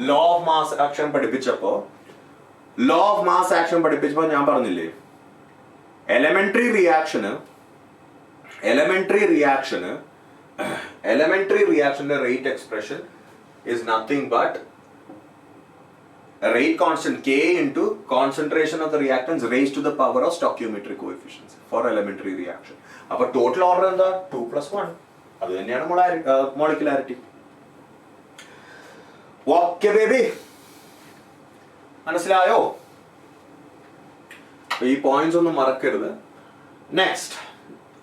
ലോ ഓഫ് മാസ് ആക്ഷൻ പഠിപ്പിച്ചപ്പോ ഞാൻ പറഞ്ഞില്ലേ, എലമെന്ററി റിയാക്ഷന്റെ rate expression is nothing but a rate constant k into concentration of the reactants raised to the power of stoichiometric coefficients for elementary reaction. അപ്പോൾ total order എന്താ? 2 + 1. അത് തന്നെയാണ് molecularity. Okay baby, മനസ്സിലായോ? ഈ പോയിന്റ്സ് ഒന്നും മറക്കരുത്. Next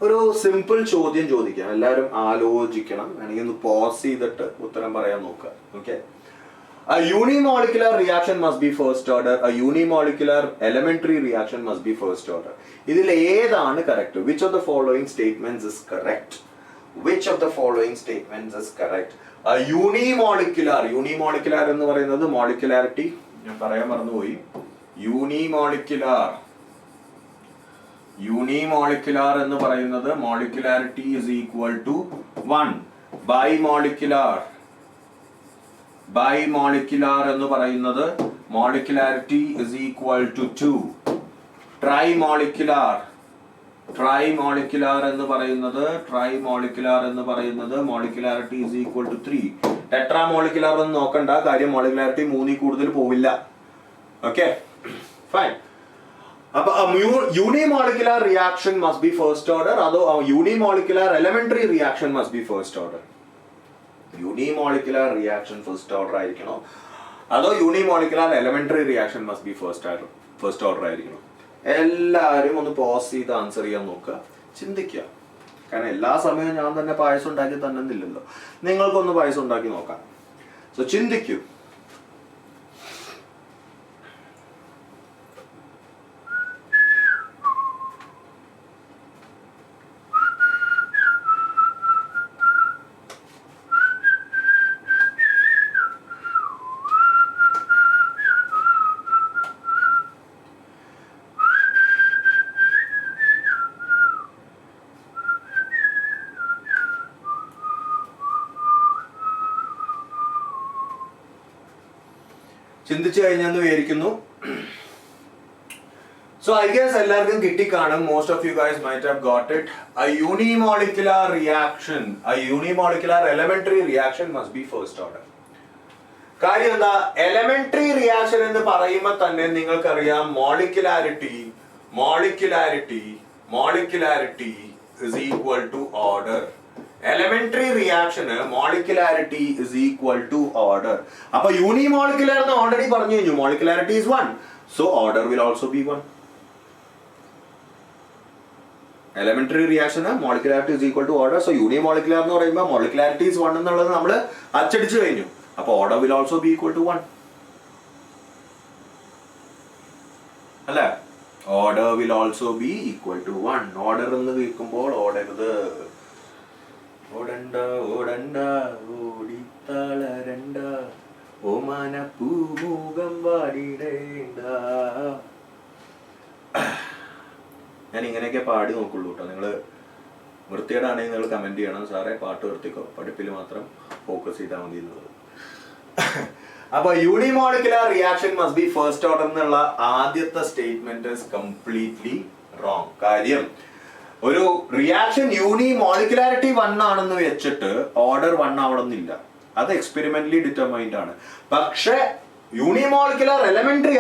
ഒരു simple ചോദ്യം ചോദിക്കാം, എല്ലാവരും ആലോചിക്കണം, വേണമെങ്കിൽ ഒന്ന് പോസ് ചെയ്തിട്ട് ഉത്തരം പറയാൻ നോക്കുക. Okay. A unimolecular reaction must be first order. A unimolecular elementary reaction must be first order. ഇതിൽ ഏതാണ് correct? Which of the following statements is correct? Which of the following statements is correct? A unimolecular എന്ന് പറയുന്നത് molecularity, ഞാൻ പറയാൻ മറന്നുപോയി. Unimolecular എന്ന് പറയുന്നത് molecularity is equal to 1. Bimolecular എന്ന് പറയുന്നത് molecularity is equal to 2. Trimolecular എന്ന് പറയുന്നത് molecularity is equal to 3. Tetramolecular എന്ന് നോക്കണ്ട, കാര്യം molecularity 3 കൂടുതൽ പോവില്ല. Okay, fine. അപ്പൊ unimolecular reaction must be first order, അതോ unimolecular elementary reaction must be first order? Unimolecular reaction first order ആയിരിക്കണോ, അതോ unimolecular elementary reaction must be first order ആയിരിക്കണോ? എല്ലാവരും ഒന്ന് പോസ് ചെയ്ത് ആൻസർ ചെയ്യാൻ നോക്കുക, ചിന്തിക്കുക. കാരണം എല്ലാ സമയവും ഞാൻ തന്നെ പായസം ഉണ്ടാക്കി തന്നെന്നില്ലല്ലോ, നിങ്ങൾക്കൊന്ന് പായസം ഉണ്ടാക്കി നോക്കാം. സോ ചിന്തിക്കൂ. ചിന്തിച്ചു കഴിഞ്ഞെന്ന് വിചാരിക്കുന്നു. So I guess എല്ലാവർക്കും കിട്ടിക്കാണും. Most of you guys might have got it. A unimolecular elementary reaction must be first order. കാര്യം എന്താ, elementary reaction എന്ന് പറയുമ്പോൾ തന്നെ നിങ്ങൾക്കറിയാം molecularity is equal to order. Elementary reaction molecularity is equal to order. അപ്പൊ unimolecular എന്ന് already പറഞ്ഞു കഴിഞ്ഞു, molecularity is 1, so order will also be 1. Elementary reaction molecularity is equal to order, so unimolecular എന്ന് പറയുമ്പോൾ molecularity is 1 എന്നുള്ളത് നമ്മൾ അച്ചടിച്ചു കഴിഞ്ഞു. അപ്പൊ order will also be equal to 1 അല്ലേ? Order will also be equal to 1. Order എന്ന് കേൾക്കുമ്പോൾ ഓടരുത്, ഓടണ്ട ഓടിത്തളരണ്ട, ഓമന പൂമുഖം വാടിടേണ്ട. ഞാൻ ഇങ്ങനെയൊക്കെ പാടി നോക്കുള്ളൂ കേട്ടോ. നിങ്ങൾ വൃത്തികേടാണെങ്കിൽ നിങ്ങൾ കമന്റ് ചെയ്യണം, സാറേ പാട്ട് നിർത്തിക്കോ, പഠിപ്പിൽ മാത്രം ഫോക്കസ് ചെയ്താൽ മതി എന്നുള്ളത്. അപ്പൊ unimolecular reaction must be first order എന്നുള്ള ആദ്യത്തെ സ്റ്റേറ്റ്മെന്റ് is completely wrong. കാര്യം ഒരു റിയാക്ഷൻ യൂണിമോളിക്കുലാരിറ്റി 1 ആണെന്ന് വെച്ചിട്ട് ഓർഡർ 1 ആവണമെന്നില്ല, അത് എക്സ്പെരിമെന്റലി ഡിറ്റർമൈൻഡ് ആണ്. പക്ഷെ യൂണിമോളിക്കുലർ എലമെന്ററി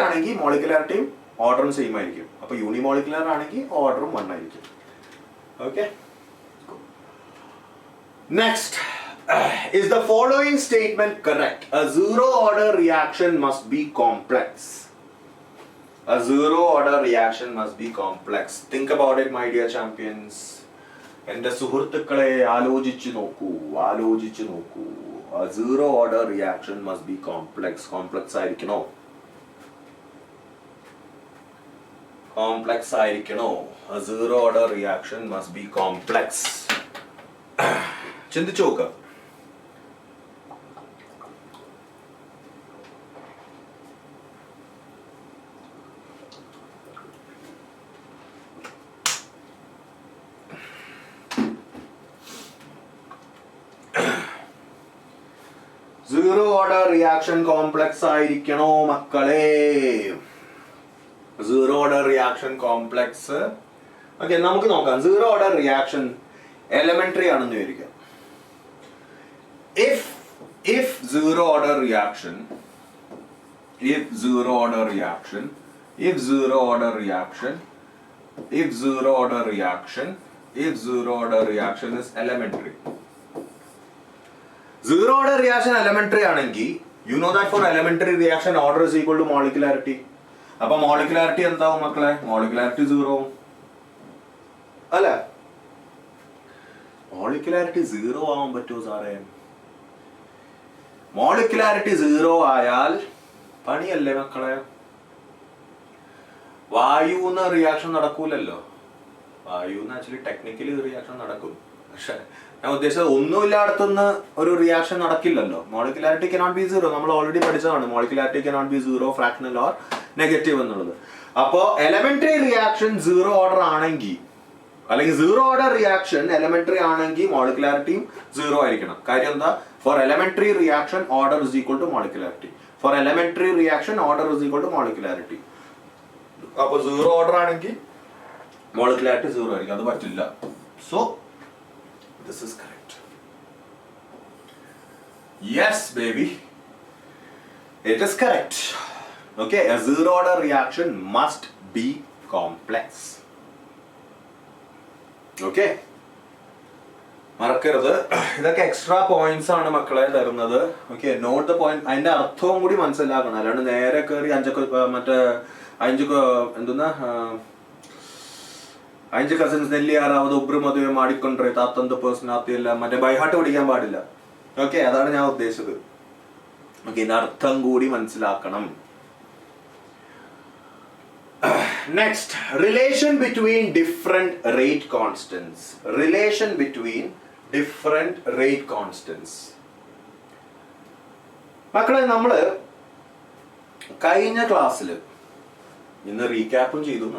ആണെങ്കിൽ മോളിക്കുലാരിറ്റിയും ഓർഡറും സെയിം ആയിരിക്കും. അപ്പൊ യൂണിമോളിക്കുലർ ആണെങ്കിൽ ഓർഡറും 1 ആയിരിക്കും. Okay, next. Is the following statement correct? A zero order reaction must be complex. A zero order reaction must be complex. Think about it, my dear champions. എന്റെ സുഹൃത്തുക്കളെ ആലോചിച്ചു നോക്കൂ. A zero order reaction must be complex. Complex ആയിരിക്കണോ? A zero order reaction must be complex. ചിന്തിച്ചു നോക്കുക. Zero order reaction complex ആയിരിക്കണോ മക്കളെ? Zero order reaction complex. Okay, നമുക്ക് നോക്കാം. Zero order reaction elementary ആണെന്ന് വിചാരിക്കാം. If zero order reaction is elementary, Zero order reaction elementary ആണെങ്കിൽ you know that for elementary reaction order is equal to molecularity. അപ്പോൾ molecularity എന്താവും മക്കളെ? Molecularity 0 അല്ല, molecularity 0 ആവാൻ പറ്റുമോ സാറേ? molecularity 0 ആയാൽ പണിയല്ലേ മക്കളെ? വായുന്ന് റിയാക്ഷൻ നടക്കൂലല്ലോ. വായുന്ന് ആക്ച്വലി ടെക്നിക്കലി റിയാക്ഷൻ നടക്കും, പക്ഷെ ഞാൻ ഉദ്ദേശിച്ചത് ഒന്നുമില്ലാടത്തുനിന്ന് ഒരു റിയാക്ഷൻ നടക്കില്ലല്ലോ. Molecularity cannot be 0. നമ്മൾ ഓൾറെഡി പഠിച്ചതാണ് molecularity cannot be 0, fractional or negative എന്നുള്ളത്. അപ്പോൾ എലമെന്ററി റിയാക്ഷൻ 0 ഓർഡർ ആണെങ്കിൽ, അല്ലെങ്കിൽ 0 ഓർഡർ റിയാക്ഷൻ എലമെന്ററി ആണെങ്കിൽ മോളിക്കുലാരിറ്റിയും 0 ആയിരിക്കണം. കാര്യം എന്താ? For elementary reaction order is equal to molecularity. For elementary reaction order is equal to molecularity. അപ്പോൾ 0 ഓർഡർ ആണെങ്കിൽ മോളിക്കുലാരിറ്റി 0 ആയിരിക്കും. അത് പറ്റില്ല. So this is correct. Yes baby, it is correct. Okay, a zero order reaction must be complex. Okay, മറക്കരുത്. ഇതൊക്കെ extra points ആണ് മക്കളെ തരുന്നത്. Okay, note the point. അതിന്റെ അർത്ഥവും കൂടി മനസ്സിലാക്കണം. അല്ലാണ്ട് നേരെ കയറി അഞ്ച് കസിൻസ് നെല്ലി ആറാവത് ഉബ്രു മധുവെ മാടിക്കൊണ്ടേ താത്തന്ത പേഴ്സണാലിറ്റി എല്ലാം മറ്റേ ബൈഹാർട്ട് പഠിക്കാൻ പാടില്ല. ഓക്കെ, അതാണ് ഞാൻ ഉദ്ദേശിച്ചത്. ഓക്കെ, ഇതിന്റെ അർത്ഥം കൂടി മനസ്സിലാക്കണം. Next, relation between different rate constants. Relation between different rate constants. മക്കളെ, നമ്മള് കഴിഞ്ഞ ക്ലാസ്സിൽ ഇന്ന് റീക്യാപ്പും ചെയ്തു.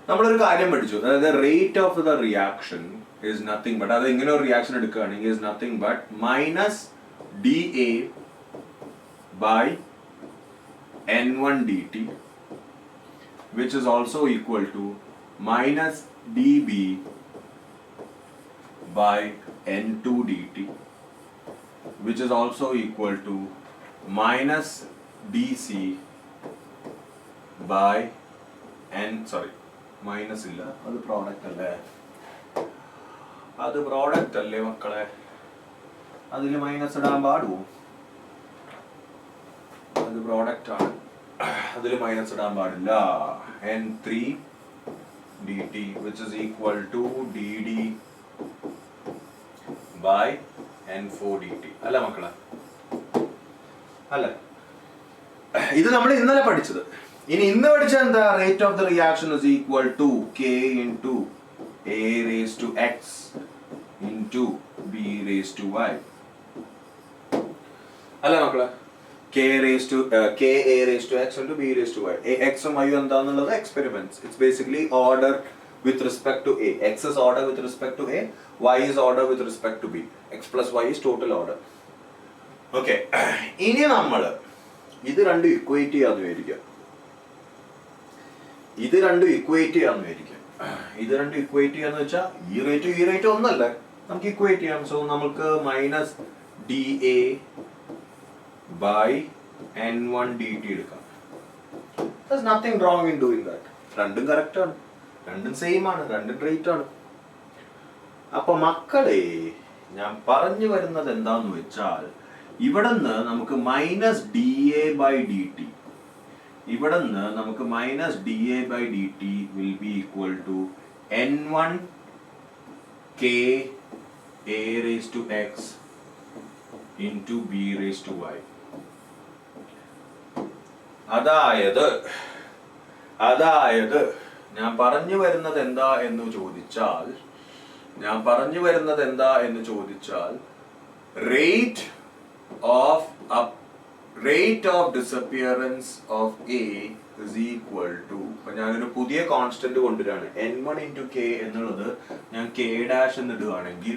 നമ്മളൊരു കാര്യം പഠിച്ചു. അതായത് rate of the reaction is nothing but, അത് ഇങ്ങനെ ഒരു റിയാക്ഷൻ എടുക്കുകയാണെങ്കിൽ is nothing but minus dA by N1 dt, which is also equal to minus dB by N2 dt, which is also equal to minus dC by minus ഇല്ല, അത് product അല്ലേ? അത് product അല്ലേ മക്കളെ? അതിൽ മൈനസ് ഇടാൻ പാടുമോ? അത് പ്രോഡക്റ്റ് ആണ്, അതിൽ മൈനസ് ഇടാൻ പാടില്ല. N3 dt which is equal to dD by N4 dt അല്ല മക്കളെ? അല്ല, ഇത് നമ്മൾ ഇന്നലെ പഠിച്ചത്. ഇനി ഇന്ന് പഠിച്ച എന്താ? Rate of the reaction is equal to K into A raised to X into B raised to Y. അല്ല മക്കളെ? K A raised to X into B raised to Y. X ഉം Y എന്താന്നുള്ളത് experiments. It's basically order with respect to A. X is order with respect to A. Y is order with respect to B. X plus Y is total order. Okay. ഇനി നമ്മൾ ഇത് രണ്ടും equate ചെയ്യാന്ന് വിചാരിക്കാം. ഇത് രണ്ടും equate ചെയ്യാന്ന് വെച്ചാൽ ഈ റേറ്റ് ഒന്നല്ലേ, നമുക്ക് ഇക്വേറ്റ് ചെയ്യാം. സോ നമുക്ക് minus dA by N1 dt എടുക്കാം. There's nothing wrong in doing that. രണ്ടും കറക്റ്റ് ആണ്, രണ്ടും സെയിം ആണ്, രണ്ടും റേറ്റ് ആണ്. അപ്പൊ മക്കളെ, ഞാൻ പറഞ്ഞു വരുന്നത് എന്താന്ന് വെച്ചാൽ, ഇവിടുന്ന് നമുക്ക് മൈനസ് dA by dt, ഇവിടുന്ന് നമുക്ക് minus dA by dt will be equal to N1 K A raised to X into B raised to Y. അതായത് ഞാൻ പറഞ്ഞു വരുന്നത് എന്താ എന്ന് ചോദിച്ചാൽ rate of disappearance of A is equal to, അപ്പോൾ ഞാനൊരു പുതിയ കോൺസ്റ്റന്റ് കൊണ്ടുവരാണ്. N1 into K എന്നുള്ളത് ഞാൻ K dash എന്ന് ഇടുകയാണെങ്കിൽ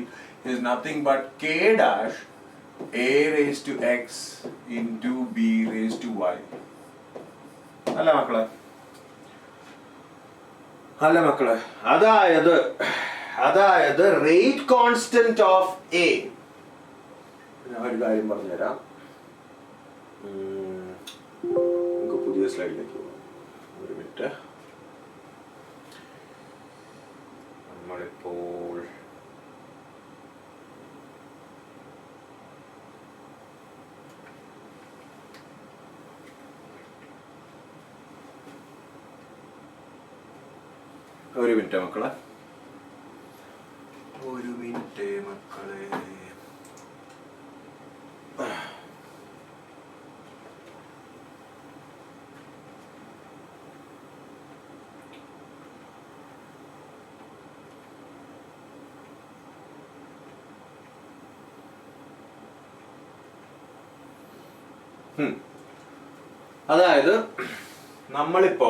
is nothing but K dash A raised to X into B raised to Y. അല്ല മക്കളെ? അതായത് റേറ്റ് കോൺസ്റ്റന്റ് ഓഫ് A, ഞാൻ ഒരു കാര്യം പറഞ്ഞുതരാം. നമുക്ക് പുതിയ സ്ലൈഡിലേക്ക് പോകാം. ഒരു മിനിറ്റ്. നമ്മളിപ്പോൾ ഒരു മിനിറ്റ് മക്കളെ. ഒരു മിനിറ്റ് മക്കളെ. അതായത് നമ്മളിപ്പോ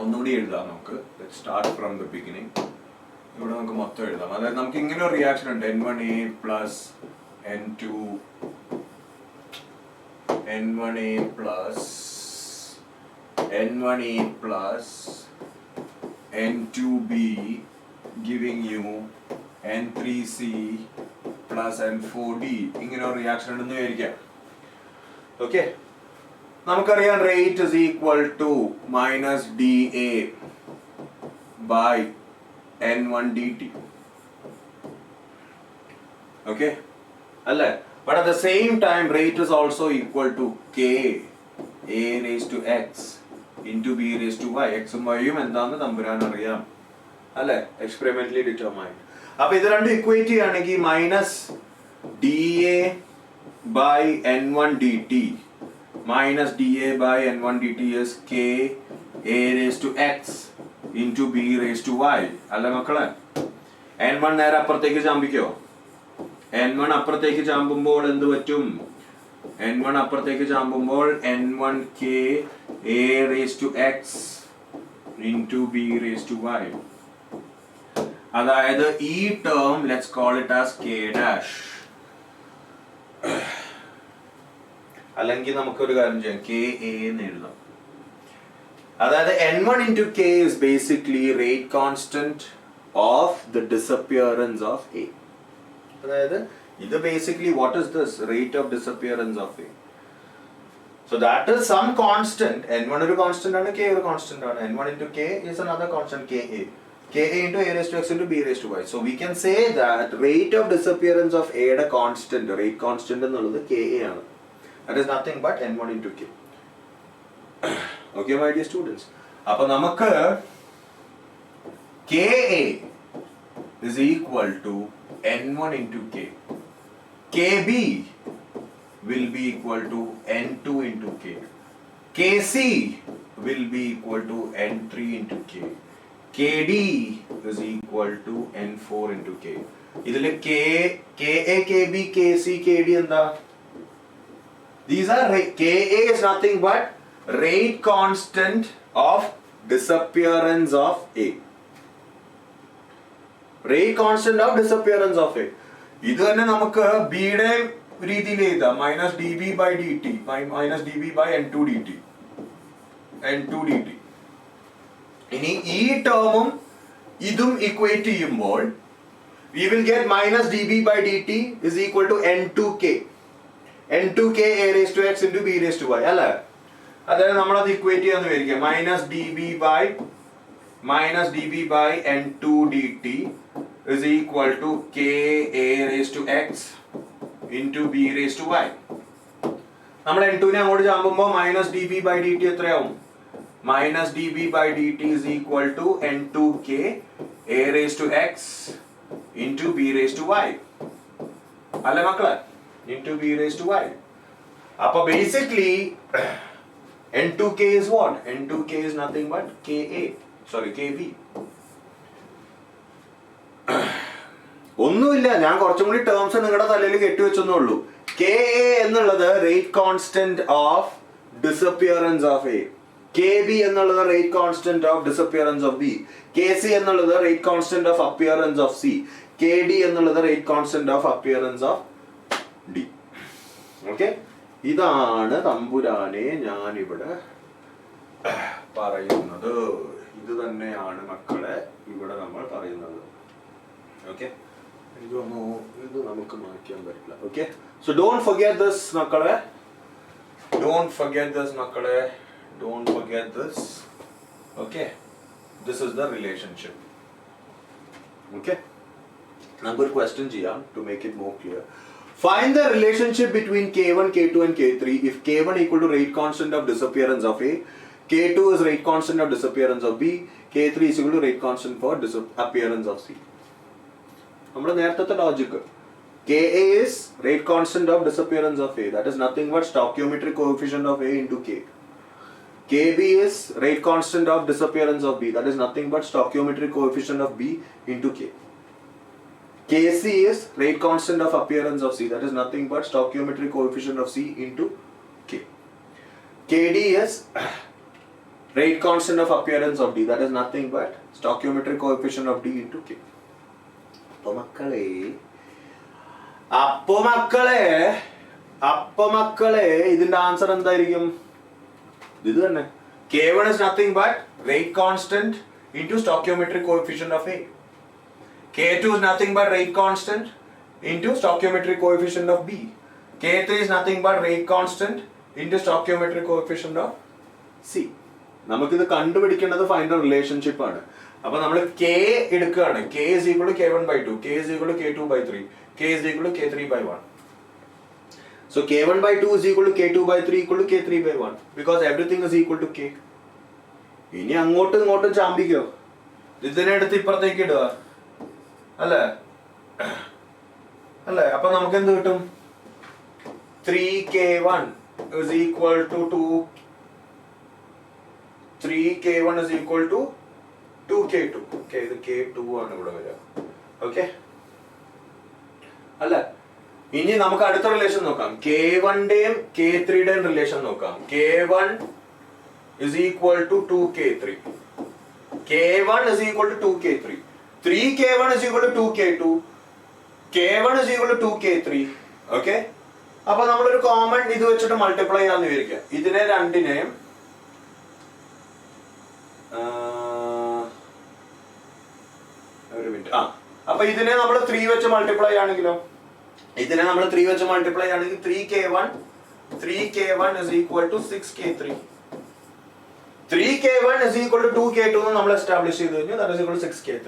ഒന്നുകൂടി എഴുതാം നമുക്ക്. Start from the beginning. ഇവിടെ നമുക്ക് മൊത്തം എഴുതാം. അതായത് നമുക്ക് ഇങ്ങനെ ഒരു റിയാക്ഷൻ ഉണ്ട്. N1A plus N1A plus N2B giving you N3C plus N4D. ഇങ്ങനെ ഒരു റിയാക്ഷൻ ഉണ്ടെന്ന് വിചാരിക്കാം. ഓക്കെ, നമുക്കറിയാം rate is equal to minus DA by N1 dt. Okay, അല്ലേ? But at the same time rate is also equal to K A raised to X into B raised to Y. X ഉം Y ഉം എന്താണെന്ന് തമ്പുരാൻ അറിയാം, അല്ലേ? Experimentally determined. അപ്പൊ ഇത് രണ്ടും equate ചെയ്യുകയാണെങ്കിൽ minus DA by N1 dt minus DA by N1 dt is K A raised to X into B raised to Y. അല്ലേ മക്കളെ? N1 നേരെ അപ്പുറത്തേക്ക് ചാമ്പിക്കോ? N1 അപ്പുറത്തേക്ക് ചാമ്പുമ്പോൾ എന്ത് പറ്റും? N1 അപ്പുറത്തേക്ക് ചാമ്പുമ്പോൾ N1K A raised to X into B raised to Y. അതായത് ഈ term let's call it as K dash. അല്ലെങ്കിൽ നമുക്കൊരു കാര്യം ചെയ്യാം, KA എന്ന് എഴുതാം. അതായത് N1 into K is basically rate constant of the disappearance of A. അതായത് ഇത് basically what is this? Rate of disappearance of A. So that is some constant. N1 ഒരു constant ആണ്, K ഒരു constant ആണ്. N1 into K is another constant, KA. KA into A raised to X into B raised to Y. So we can say that rate of disappearance of A യുടെ constant, rate constant എന്നുള്ളത് KA ആണ്. That is nothing but N1 into K. Okay, my dear students. അപ്പോൾ നമുക്ക് KA is equal to N1 into K. KB will be equal to N2 into K. KC will be equal to N3 into K. KD is equal to N4 into K. ഇതില് KA, KB, KC, KD എന്താ? These are KA is nothing but rate constant of disappearance of A. Rate constant of disappearance of A. ഇത് തന്നെ നമുക്ക് ബിയുടെ രീതിയിൽ എഴുതാം. Minus DB by dt minus DB by N2 dt. ഇനി ഈ ടേമും ഇതും ഇക്വേറ്റ് ചെയ്യുമ്പോൾ we will get minus DB by dt is equal to N2K. N2K A raised to X into B raised to Y. അല്ലേ? അതായത് നമ്മളത് equate ചെയ്യാന്ന് വിചാരിക്കാം. Minus DB by N2 dt is equal to K A raised to X into B raised to Y. നമ്മൾ N2 നെ അങ്ങോട്ട് ചാമ്പുമ്പോൾ minus DB by dt എത്രയാവും? Minus DB by dt is equal to N2K A raised to X into B raised to Y. അല്ലേ മക്കളെ? Into B raised to Y. അപ്പൊ basically N2K is what? N2K is nothing but KB. ഒന്നുമില്ല, ഞാൻ കുറച്ചും കൂടി terms നിങ്ങളുടെ തലയിൽ കെട്ടിവെച്ചെന്നേ ഉള്ളൂ. KA എന്നുള്ളത് rate constant of disappearance of A. KB എന്നുള്ളത് rate constant of disappearance of B. KC എന്നുള്ളത് rate constant of appearance of C. KD എന്നുള്ളത് rate constant of appearance of D. Okay, ഇതാണ് തമ്പുരാനെ ഞാനിവിടെ പറയുന്നത്. ഇത് തന്നെയാണ് മക്കളെ ഇവിടെ നമ്മൾ പറയുന്നത്. ഓക്കെ, എനിക്ക് തോന്നുന്നു ഇത് നമുക്ക് മാറ്റാൻ പറ്റില്ല. Okay, so don't forget this മക്കളെ, don't forget this. Okay, this is the relationship. Okay, നമുക്കൊരു ക്വസ്റ്റ്യൻ ചെയ്യാം to make it more clear. Find the relationship between K1, K2 and K3 if K1 equal to rate constant of disappearance of A, K2 is rate constant of disappearance of B. K3 is equal to rate constant for appearance of C. നമ്മുടെ നേരത്തെ logic Ka is rate constant of disappearance of A. That is nothing but stoichiometric coefficient of A into K. Kb is rate constant of disappearance of B. That is nothing but stoichiometric coefficient of B into K. Kc is rate constant of appearance of C. That is nothing but stoichiometric coefficient of C into K. Kd is rate constant of appearance of D. That is nothing but stoichiometric coefficient of D into K. അപ്പൊ മക്കളെ ഇതിന്റെ answer എന്തായിരിക്കും? ഇത് തന്നെ. K1 is nothing but rate constant into stoichiometric coefficient of A. K2 is nothing but rate constant into stoichiometric coefficient of B. K3 is nothing but rate constant into stoichiometric coefficient of C. നമുക്കിത് കണ്ടുപിടിക്കേണ്ടത് final relationship ആണ്. അപ്പൊ നമ്മൾ K എടുക്കുകയാണ്. K is equal to K1/2, K is equal to K2/3, K is equal to K3/1. So K1/2 is equal to K2/3 equal to K3/1 because everything is equal to K. ഇനി അങ്ങോട്ടും ഇങ്ങോട്ടും ചാമ്പിക്കോ, ഇതിനെ എടുത്ത് ഇപ്പുറത്തേക്ക് ഇടുക അല്ലേ? അപ്പൊ നമുക്ക് എന്ത് കിട്ടും? 3K1 is equal to 3K1 is equal to 2K2. Okay, ഇത് K2 ആണ് ഇവിടെ വരിക. ഓക്കെ അല്ല, ഇനി നമുക്ക് അടുത്ത റിലേഷൻ നോക്കാം. K1ന്റെയും K3യുടെയും റിലേഷൻ നോക്കാം. K1 is equal to 2K3. K1 is equal to 2K3. 3K1 is equal to 2K2. K1 is equal to 2K3. Okay, അപ്പൊ നമ്മളൊരു കോമൺ ഇത് വെച്ചിട്ട് മൾട്ടിപ്ലൈ ചെയ്യാന്ന് വിചാരിക്കുക. ഇതിനെ രണ്ടിനെയും ഒരു മിനിറ്റ്. അപ്പൊ ഇതിനെ നമ്മൾ 3 വെച്ച് മൾട്ടിപ്ലൈ ആണെങ്കിലോ, ഇതിനെ നമ്മൾ 3 വെച്ച് മൾട്ടിപ്ലൈ ആണെങ്കിൽ 3K1 is equal to 6K3. 3K1 is equal to 2K2 എന്ന് നമ്മൾ എസ്റ്റാബ്ലിഷ് ചെയ്ത് കഴിഞ്ഞാൽ that is equal to 6K3.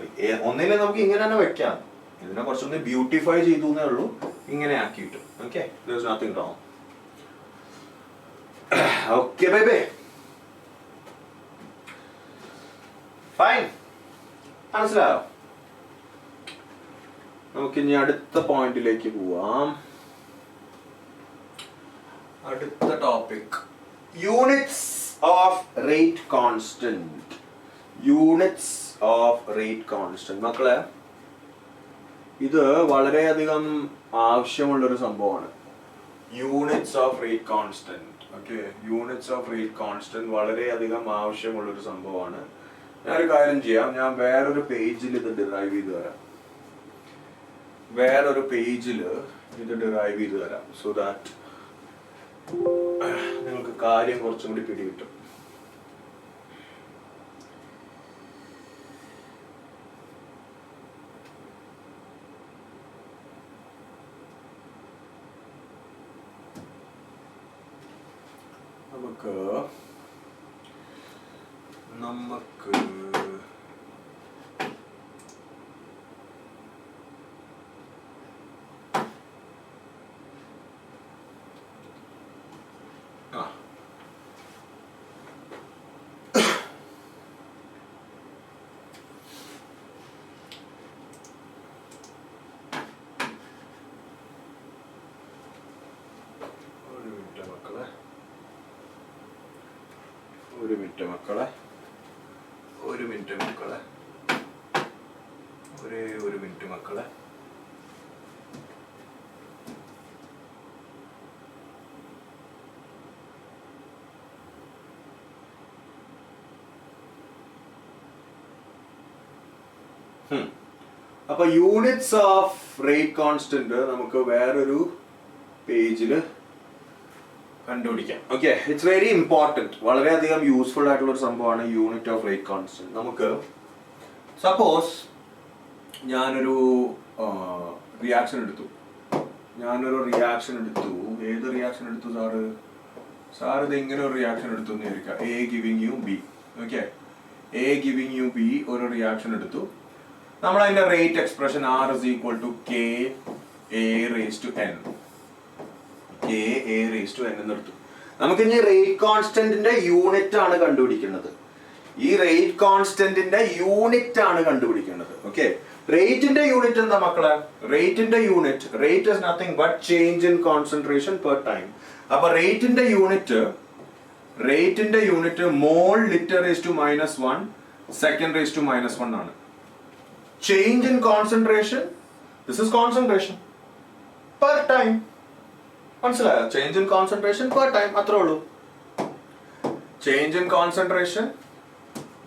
ഒന്നിനെ നമുക്ക് ഇങ്ങനെ തന്നെ വെക്കാം. ഇതിനെ കുറച്ചൊന്ന് ബ്യൂട്ടിഫൈ ചെയ്തു എന്നേ ഉള്ളൂ, ഇങ്ങനെ ആക്കിയിട്ട്. Okay, there is nothing wrong. Okay baby, fine. മനസ്സിലായോ? നമുക്കിനി അടുത്ത പോയിന്റിലേക്ക് പോവാം. അടുത്ത topic units of rate constant. Units of rate constant മക്കളെ, ഇത് വളരെയധികം ആവശ്യമുള്ളൊരു സംഭവമാണ്. Units of rate constant. Okay, units of rate constant വളരെയധികം ആവശ്യമുള്ളൊരു സംഭവമാണ്. ഞാനൊരു കാര്യം ചെയ്യാം, ഞാൻ വേറൊരു പേജിൽ ഇത് ഡിറൈവ് ചെയ്ത് തരാം. സോ ദാറ്റ് നിങ്ങൾക്ക് കാര്യം കുറച്ചും കൂടി പിടികിട്ടും. നമുക്ക് ഒരു മിനിറ്റ് മക്കളെ, ഒരേ ഒരു മിനിറ്റ് മക്കളെ. അപ്പൊ യൂണിറ്റ്സ് ഓഫ് റേറ്റ് കോൺസ്റ്റന്റ് നമുക്ക് വേറൊരു പേജിൽ കണ്ടുപിടിക്കാം. ഓക്കെ, ഇറ്റ്സ് വെരി ഇമ്പോർട്ടൻറ്റ്, വളരെയധികം യൂസ്ഫുൾ ആയിട്ടുള്ള ഒരു സംഭവമാണ് യൂണിറ്റ് ഓഫ് റേറ്റ് കോൺസ്റ്റന്റ്. നമുക്ക് സപ്പോസ് ഞാനൊരു റിയാക്ഷൻ എടുത്തു. ഏത് റിയാക്ഷൻ എടുത്തു സാർ ഇത് ഇങ്ങനെ ഒരു റിയാക്ഷൻ എടുത്തു എന്ന് വിചാരിക്കാം. A giving you B. Okay, A giving you B ഒരു റിയാക്ഷൻ എടുത്തു. നമ്മൾ അതിന്റെ rate expression R is equal to KA raised to N. KA raised to N എന്ന് എടുത്തു. നമുക്ക് ഇനി റേറ്റ് കോൺസ്റ്റന്റിന്റെ യൂണിറ്റ് ആണ് കണ്ടുപിടിക്കുന്നത്. ഈ റേറ്റ് കോൺസ്റ്റന്റിന്റെ യൂണിറ്റ് ആണ് കണ്ടുപിടിക്കേണ്ടത്. ഓക്കെ, റേറ്റിന്റെ യൂണിറ്റ് എന്താ മക്കളെ? റേറ്റിന്റെ rate is nothing but change in concentration per time. അപ്പൊ റേറ്റിന്റെ unit mole litre raise to -1 second raise to -1 ആണ്. Change in concentration, this is concentration per time. മനസ്സിലായോ? Change in concentration per time, അത്രേ ഉള്ളൂ. Change in concentration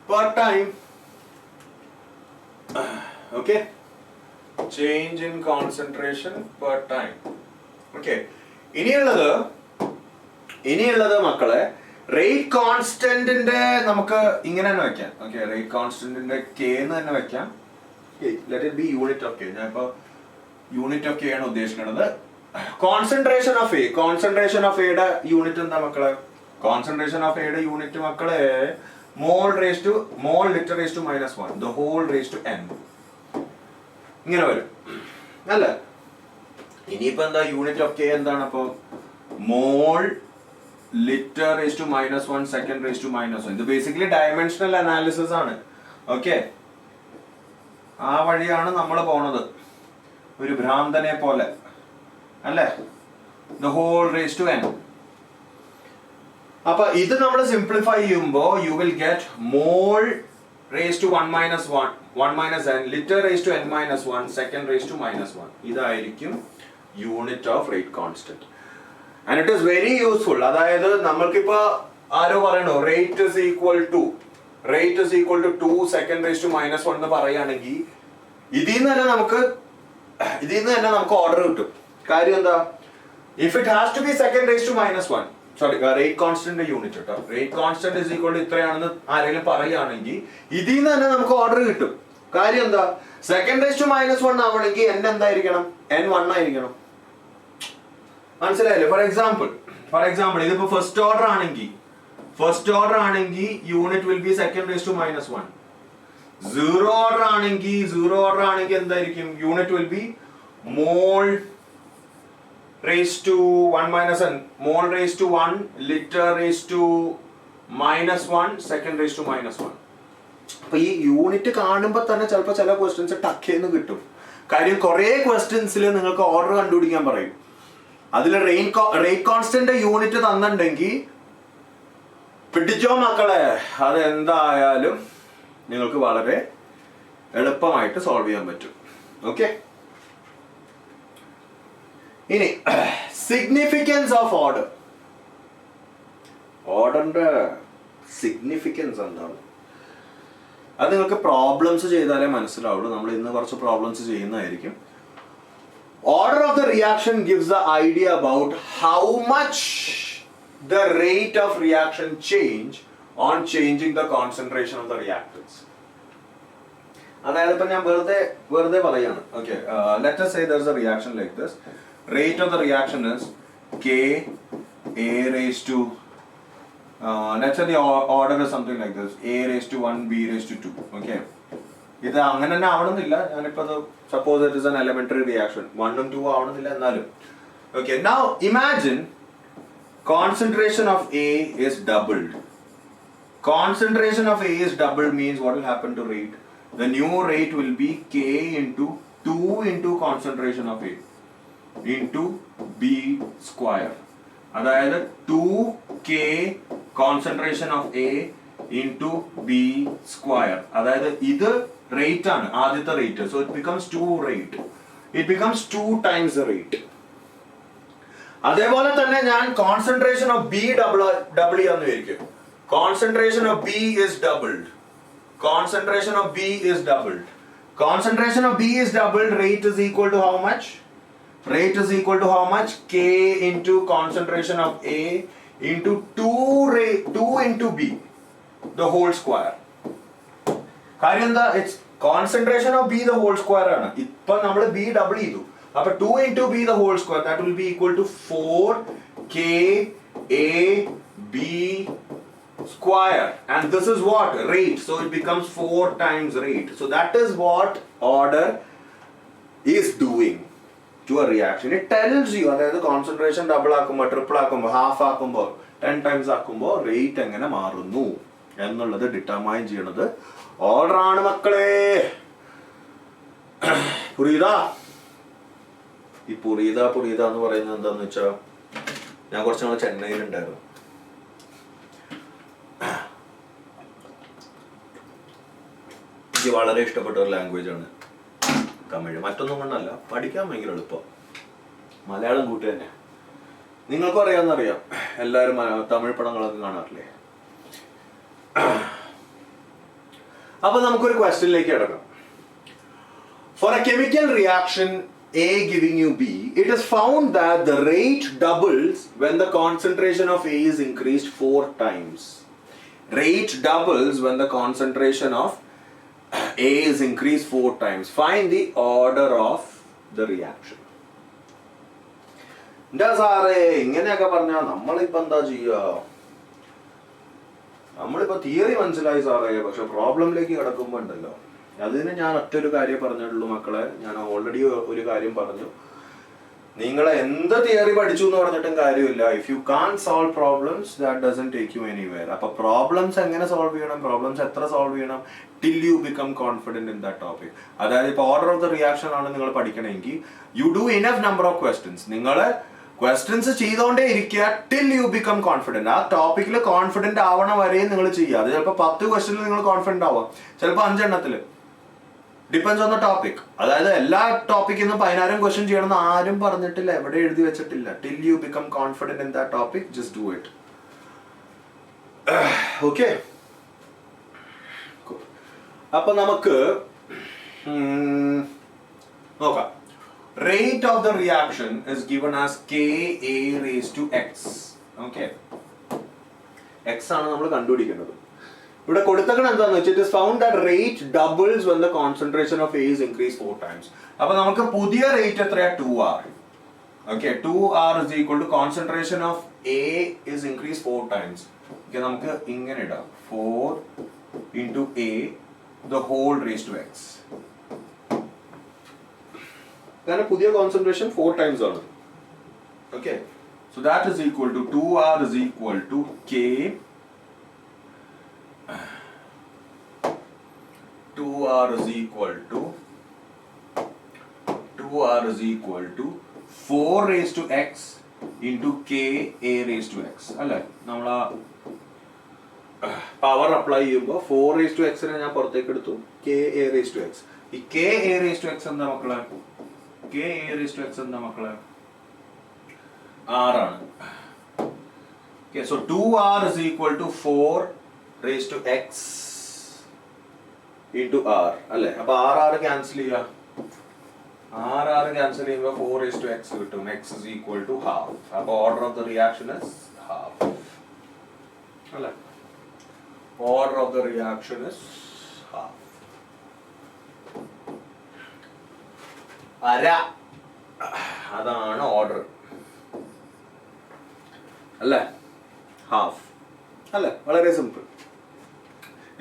per time. Okay, change in concentration per time. Okay, ഇനിയുള്ളത് മക്കളെ rate കോൺസ്റ്റന്റിന്റെ നമുക്ക് ഇങ്ങനെ തന്നെ വെക്കാം. ഓക്കെ, റേറ്റ് കോൺസ്റ്റന്റിന്റെ കെ എന്ന് തന്നെ വെക്കാം. Let it be unit of K. ഞാൻ ഇപ്പൊ യൂണിറ്റ് ഓഫ് കെ ആണ് ഉദ്ദേശിക്കുന്നത്. കോൺസെൻട്രേഷൻ ഓഫ് എയുടെ യൂണിറ്റ് എന്താ മക്കളെ? കോൺസെൻട്രേഷൻ ഓഫ് എയുടെ യൂണിറ്റ് മക്കളെ mole litre raise to -1 the whole raised to n. ഇങ്ങനെ വരും അല്ലേ? ഇനിയിപ്പോ എന്താ യൂണിറ്റ് ഓഫ് കെ എന്താണ്? അപ്പോ mole litre raise to -1 second raise to -1. ഇത് ബേസിക്കലി ഡയമെൻഷണൽ അനാലിസിസ് ആണ്. ഓക്കെ, ആ വഴിയാണ് നമ്മൾ പോണത്, ഒരു ഭ്രാന്തനെ പോലെ അല്ലേ? the whole raised to n. അപ്പൊ ഇത് നമ്മൾ സിംപ്ലിഫൈ ചെയ്യുമ്പോൾ you will get mole raise to 1 n litre raise to n-1 second raise to -1. ഇതായിരിക്കും unit of rate constant. And it is very useful. അതായത് നമ്മൾക്കിപ്പോ ആരോ പറയണോ rate is equal to 2 second raise to -1 എന്ന് പറയുകയാണെങ്കിൽ ഇതിൽ നിന്ന് തന്നെ നമുക്ക് ഓർഡർ കിട്ടും. കാര്യം എന്താ? If it has to be second raise to -1, sorry, rate constant unit കേട്ടോ, rate constant is equal to ഇത്രയാണെന്ന് ആരെങ്കിലും പറയുകയാണെങ്കിൽ ഇതിൽ നിന്ന് തന്നെ നമുക്ക് ഓർഡർ കിട്ടും. കാര്യം എന്താ? സെക്കൻഡ് റേസ് ടു -1 ആവണമെങ്കിൽ n എന്തായിരിക്കണം? n1 ആയിരിക്കണം. മനസ്സിലായില്ലേ? ഫോർ എക്സാമ്പിൾ ഇതിപ്പോ ഫസ്റ്റ് ഓർഡർ ആണെങ്കിൽ unit will be second raise to -1. Zero order ആണെങ്കിൽ എന്തായിരിക്കും? Unit will be mole raised to 1 - n, mole raised to 1, liter raised to -1, second raised to -1. അപ്പൊ ഈ യൂണിറ്റ് കാണുമ്പോൾ തന്നെ ചിലപ്പോൾ ചില ക്വസ്റ്റ്യൻസ് ടക്കേന്ന് കിട്ടും. കാര്യം കുറെ ക്വസ്റ്റ്യൻസിൽ നിങ്ങൾക്ക് ഓർഡർ കണ്ടുപിടിക്കാൻ പറയും. അതിൽ റേറ്റ് കോൺസ്റ്റന്റ് യൂണിറ്റ് തന്നിട്ടുണ്ടെങ്കിൽ പിടിച്ചോ മക്കളെ, അതെന്തായാലും നിങ്ങൾക്ക് വളരെ എളുപ്പമായിട്ട് സോൾവ് ചെയ്യാൻ പറ്റും. ഓക്കെ, ഇനി സിഗ്നിഫിക്കൻസ് ഓഫ് ഓർഡറിന്റെ സിഗ്നിഫിക്കൻസ് എന്താണ്? അത് നിങ്ങൾക്ക് പ്രോബ്ലംസ് ചെയ്താലേ മനസ്സിലാവുള്ളൂ. നമ്മൾ ഇന്ന് കുറച്ച് പ്രോബ്ലംസ് ചെയ്യുന്നതായിരിക്കും. Order of the reaction gives the idea about how much the rate of reaction change on changing the concentration of the reactants. അതായത് ഇപ്പൊ ഞാൻ വെറുതെ പറയാണ്. Okay, let us say there is a reaction like this. Rate of the reaction is K A raised to let's say the order is something like this: A raised to 1, B raised to 2. Okay, ഇത് അങ്ങനെ തന്നെ ആവണമെന്നില്ല. ഞാനിപ്പോ suppose it is an elementary reaction, 1 ഉം 2 ആവണമെന്നില്ല എന്നാലും. Okay, now imagine concentration of A is doubled. Concentration of A is doubled means what will happen to rate? The new rate will be K into 2 into concentration of A into B square. അതായത് 2K concentration of A into B square. അതായത് ഇത് rate ആണ്, ആദ്യത്തെ rate. So it becomes 2 rate. It becomes 2 times the rate. അതേപോലെ തന്നെ ഞാൻ concentration of B double ചെയ്യാന്ന് വിചാരിക്കും. Concentration of B is doubled. Concentration of B is doubled. Concentration of B is doubled. Rate is equal to how much? Rate is equal to how much? K into concentration of A into 2 into B, the whole square. കാര്യം എന്താ? It's concentration of B the whole square ആണ്. ഇപ്പൊ നമ്മൾ B double ചെയ്തു. അപ്പൊ 2 into B the whole square, that will be equal to 4K A B square, and this is what? Rate. So it becomes 4 times rate. So that is what order is doing to a reaction. It tells you, അതായത് concentration double ആക്കുമ്പോൾ, triple ആക്കുമ്പോൾ, half ആക്കുമ്പോൾ, 10 times ആക്കുമ്പോൾ rate എങ്ങനെ മാറുന്നു എന്നുള്ളത് determine ചെയ്യണത് order ആണ് മക്കളെ. പുറീതാ ഈ പുറീത എന്ന് പറയുന്നത് എന്താന്ന് വെച്ചാ, ഞാൻ കുറച്ച് നാൾ ചെന്നൈയിലുണ്ടായിരുന്നു. എനിക്ക് വളരെ ഇഷ്ടപ്പെട്ട ഒരു ലാംഗ്വേജ് ആണ് തമിഴ്. മറ്റൊന്നും കൊണ്ടല്ല, പഠിക്കാൻ ഭയങ്കര എളുപ്പം. മലയാളം കൂട്ടി തന്നെ. നിങ്ങൾക്കും അറിയാം, എല്ലാവരും തമിഴ് പടങ്ങളൊക്കെ കാണാറില്ലേ? അപ്പൊ നമുക്കൊരു ക്വസ്റ്റ്യനിലേക്ക് കിടക്കാം. For a chemical reaction A giving you B, it is found that the rate doubles when the concentration of A is increased 4 times. Rate doubles when the concentration of A is increased 4 times. Find the order of the reaction. എന്താ സാറേ ഇങ്ങനെയൊക്കെ പറഞ്ഞാൽ നമ്മളിപ്പോ എന്താ ചെയ്യുക? നമ്മളിപ്പോ theory മനസ്സിലായി സാറേ, പക്ഷെ പ്രോബ്ലമിലേക്ക് കിടക്കുമ്പോ ഉണ്ടല്ലോ, അതിന് ഞാൻ ഒറ്റൊരു കാര്യം പറഞ്ഞിട്ടുള്ളൂ മക്കളെ. ഞാൻ ഓൾറെഡി ഒരു കാര്യം പറഞ്ഞു, നിങ്ങൾ എന്ത് തിയറി പഠിച്ചു എന്ന് പറഞ്ഞിട്ടും കാര്യമില്ല. If you can solve problems that doesn't take you anywhere. അപ്പൊ പ്രോബ്ലംസ് എങ്ങനെ സോൾവ് ചെയ്യണം, പ്രോബ്ലംസ് എത്ര സോൾവ് ചെയ്യണം, till you become confident in that topic. അതായത് ഇപ്പൊ ഓർഡർ ഓഫ് ദ റിയാക്ഷൻ ആണ് നിങ്ങൾ പഠിക്കണമെങ്കിൽ you do enough number of questions. നിങ്ങൾ ക്വസ്റ്റ്യൻസ് ചെയ്തോണ്ടേ ഇരിക്കുക ടിൽ യു ബിക്കം കോൺഫിഡന്റ്. ആ ടോപ്പിക്കിൽ കോൺഫിഡന്റ് ആവണ വരെയും നിങ്ങൾ ചെയ്യുക. അത് ചിലപ്പോൾ 10 ക്വസ്റ്റ്യനിൽ നിങ്ങൾ കോൺഫിഡന്റ് ആവാം, ചിലപ്പോൾ 5 എണ്ണത്തിൽ. Depends on the topic. അതായത് എല്ലാ ടോപ്പിക്കിൽ നിന്നും 10,000 ക്വസ്റ്റ്യൻ ചെയ്യണമെന്ന് ആരും പറഞ്ഞിട്ടില്ല, എവിടെ എഴുതി വെച്ചിട്ടില്ല. Till you become confident in that topic, just do it. Okay, അപ്പൊ നമുക്ക് നോക്കാം. Rate of the reaction is given as Ka raised to x. Okay, x ആണ് നമ്മൾ കണ്ടുപിടിക്കുന്നത്. ഇവിടെ കൊടുത്തക്കണം എന്താന്ന് വെച്ചാൽ, it is found that rate doubles when the concentration of A is increased 4 times. അപ്പൊ നമുക്ക് പുതിയ റേറ്റ് എത്രയാ? 2R. Okay, 2R is equal to concentration of A is increased 4 times. Okay, നമുക്ക് ഇങ്ങനെ ഇടാം, 4 into A the whole raised to x. കാരണം പുതിയ concentration 4 times ആണ്. Okay, so that is equal to 2R is equal to K 2R is equal to 4 raised to x into K A raised to x. അല്ലേ, നമ്മൾ power apply ചെയ്യുമ്പോൾ 4 raised to x നെ ഞാൻ പുറത്തേക്ക് എടുത്തു, K A raised to x. ഈ K A raised to x എന്താ മക്കളെ? K A raised to x എന്താ മക്കളെ? R ആണ്. Okay, so 2R is equal to 4 raised to x into R. അല്ലേ, അപ്പൊ R ക്യാൻസൽ ചെയ്യുക. R ക്യാൻസൽ ചെയ്യുമ്പോൾ 4 raised to x കിട്ടും. X is equal to half. അപ്പൊ order of the reaction is half. അല്ലേ, order of the reaction is half. അര, അതാണ് order അല്ലേ, ഹാഫ് അല്ലേ. വളരെ സിമ്പിൾ.